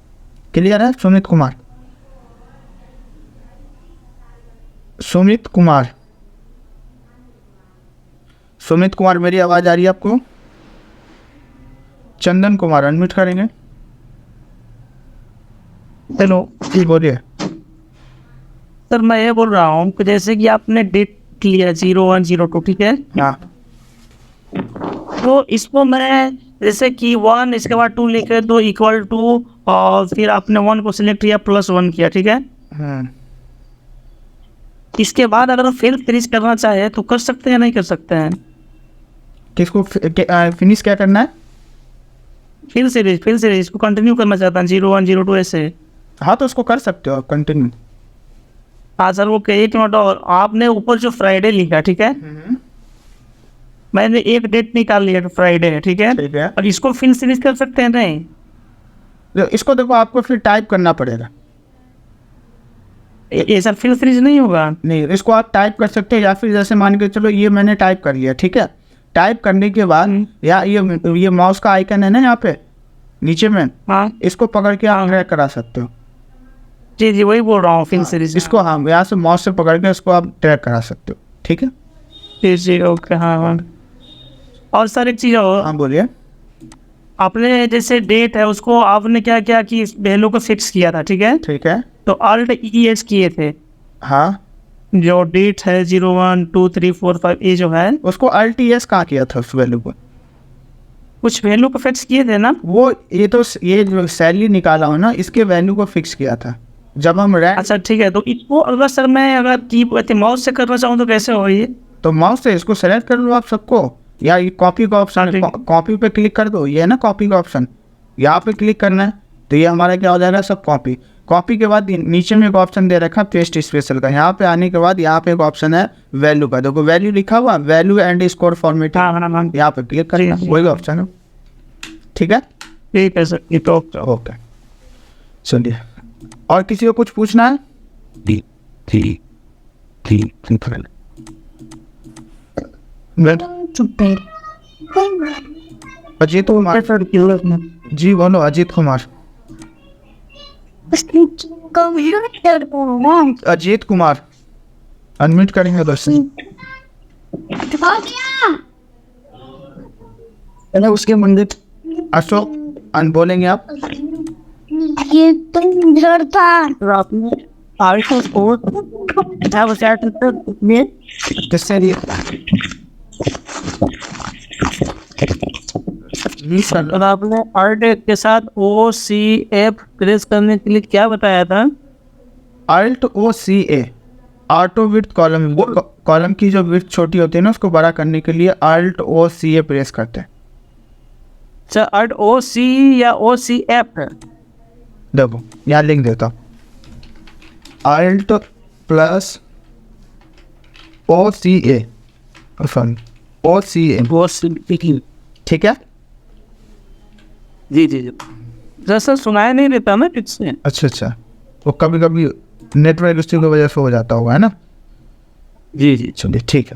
Clear है सुमित कुमार? सुमित कुमार मेरी आवाज़ आ रही है आपको? चंदन कुमार अनम्यूट करेंगे। हेलो जी बोलिए। सर, मैं ये बोल रहा हूँ कि जैसे कि आपने डेट लिया 0102, ठीक है? हाँ तो इसको मैं जैसे कि 1 इसके बाद 2 लिखे तो इक्वल टू और फिर आपने 1 को सिलेक्ट किया +1 किया, ठीक है? इसके बाद अगर फिर फिनिश करना चाहे तो कर सकते हैं, नहीं कर सकते हैं? किसको फिनिश क्या करना है? फिर से इसको कंटिन्यू करना चाहता हूँ 0102 ऐसे। हाँ तो उसको कर सकते हो आप कंटिन्यू। हाँ सर, वो एक मिनट और, आपने ऊपर जो फ्राइडे लिखा, ठीक है? मैंने एक डेट निकाल लिया तो फ्राइडे है, ठीक है? ठीक है। और इसको फिर सीरीज कर सकते हैं नहीं? इसको देखो आपको फिर टाइप करना पड़ेगा। ये सर फिर सीरीज नहीं होगा? नहीं, इसको आप टाइप कर सकते हैं या फिर जैसे मान के चलो ये मैंने टाइप कर लिया, ठीक है। टाइप करने के बाद या ये माउस का आइकन है ना यहाँ पे नीचे में, हाँ इसको पकड़ के आप ड्रैग करा सकते हो। जी वही बोल रहा हूँ फिर सीरीज। इसको हाँ यहाँ से माउस से पकड़ के इसको आप ड्रैग करा सकते हो, ठीक है। जी ओके। हाँ और सर एक चीज़ और, हाँ बोलिए। आपने जैसे डेट है उसको आपने क्या किया कि वैल्यू को फिक्स किया था, ठीक है? ठीक है। तो Alt+ES किए थे, हाँ जो डेट है 01 2 3 4 5 ये जो है, उसको Alt+ES कहाँ किया था उस वैल्यू को? कुछ वैल्यू को फिक्स किए थे ना? वो ये जो सैलरी निकाला हो ना इसके वैल्यू को फिक्स किया था जब हम रैंक। अच्छा ठीक है। तो इसको अगर सर मैं अगर की माउस से करना चाहूँ तो कैसे हो ये? तो माउस से इसको सेलेक्ट कर लो आप सबको, या ये कॉपी का ऑप्शन, कॉपी पे क्लिक कर दो। ये है ना कॉपी का ऑप्शन, यहाँ पे क्लिक करना है तो ये हमारा क्या हो जाएगा सब कॉपी के बाद नीचे में एक ऑप्शन दे रखा है पेस्ट स्पेशल का। यहाँ पे आने के बाद यहाँ पे एक ऑप्शन है वैल्यू का, देखो वैल्यू लिखा हुआ, वैल्यू एंड स्कोर फॉर्मेट, यहाँ पे क्लिक करना, वही ऑप्शन है, ठीक है? ठीक है सर, ये तो ओके। चलिए और किसी को कुछ पूछना है? अजीत कुमार जी बोलो। अजीत कुमार, अजीत कुमार अनम्यूट करेंगे दोस्त। उसके मंदिर अशोक बोलेंगे आप? ये तो डर था। किससे लिए और आपने आर्ट के साथ OCF प्रेस करने के लिए क्या बताया था? Alt OCA auto width column, column की जो विड्थ छोटी होती है ना उसको बड़ा करने के लिए Alt OCA प्रेस करते हैं। अच्छा, आर्ट OC या OCF है? देखो यहाँ लिख देता हूँ, Alt plus OCA, sorry OCA, ठीक है। जी जी जी, जैसा सुनाया नहीं देता ना ठीक से। अच्छा, वो कभी कभी नेटवर्क इश्यू की वजह से हो जाता होगा, है ना। जी जी। चलिए ठीक है।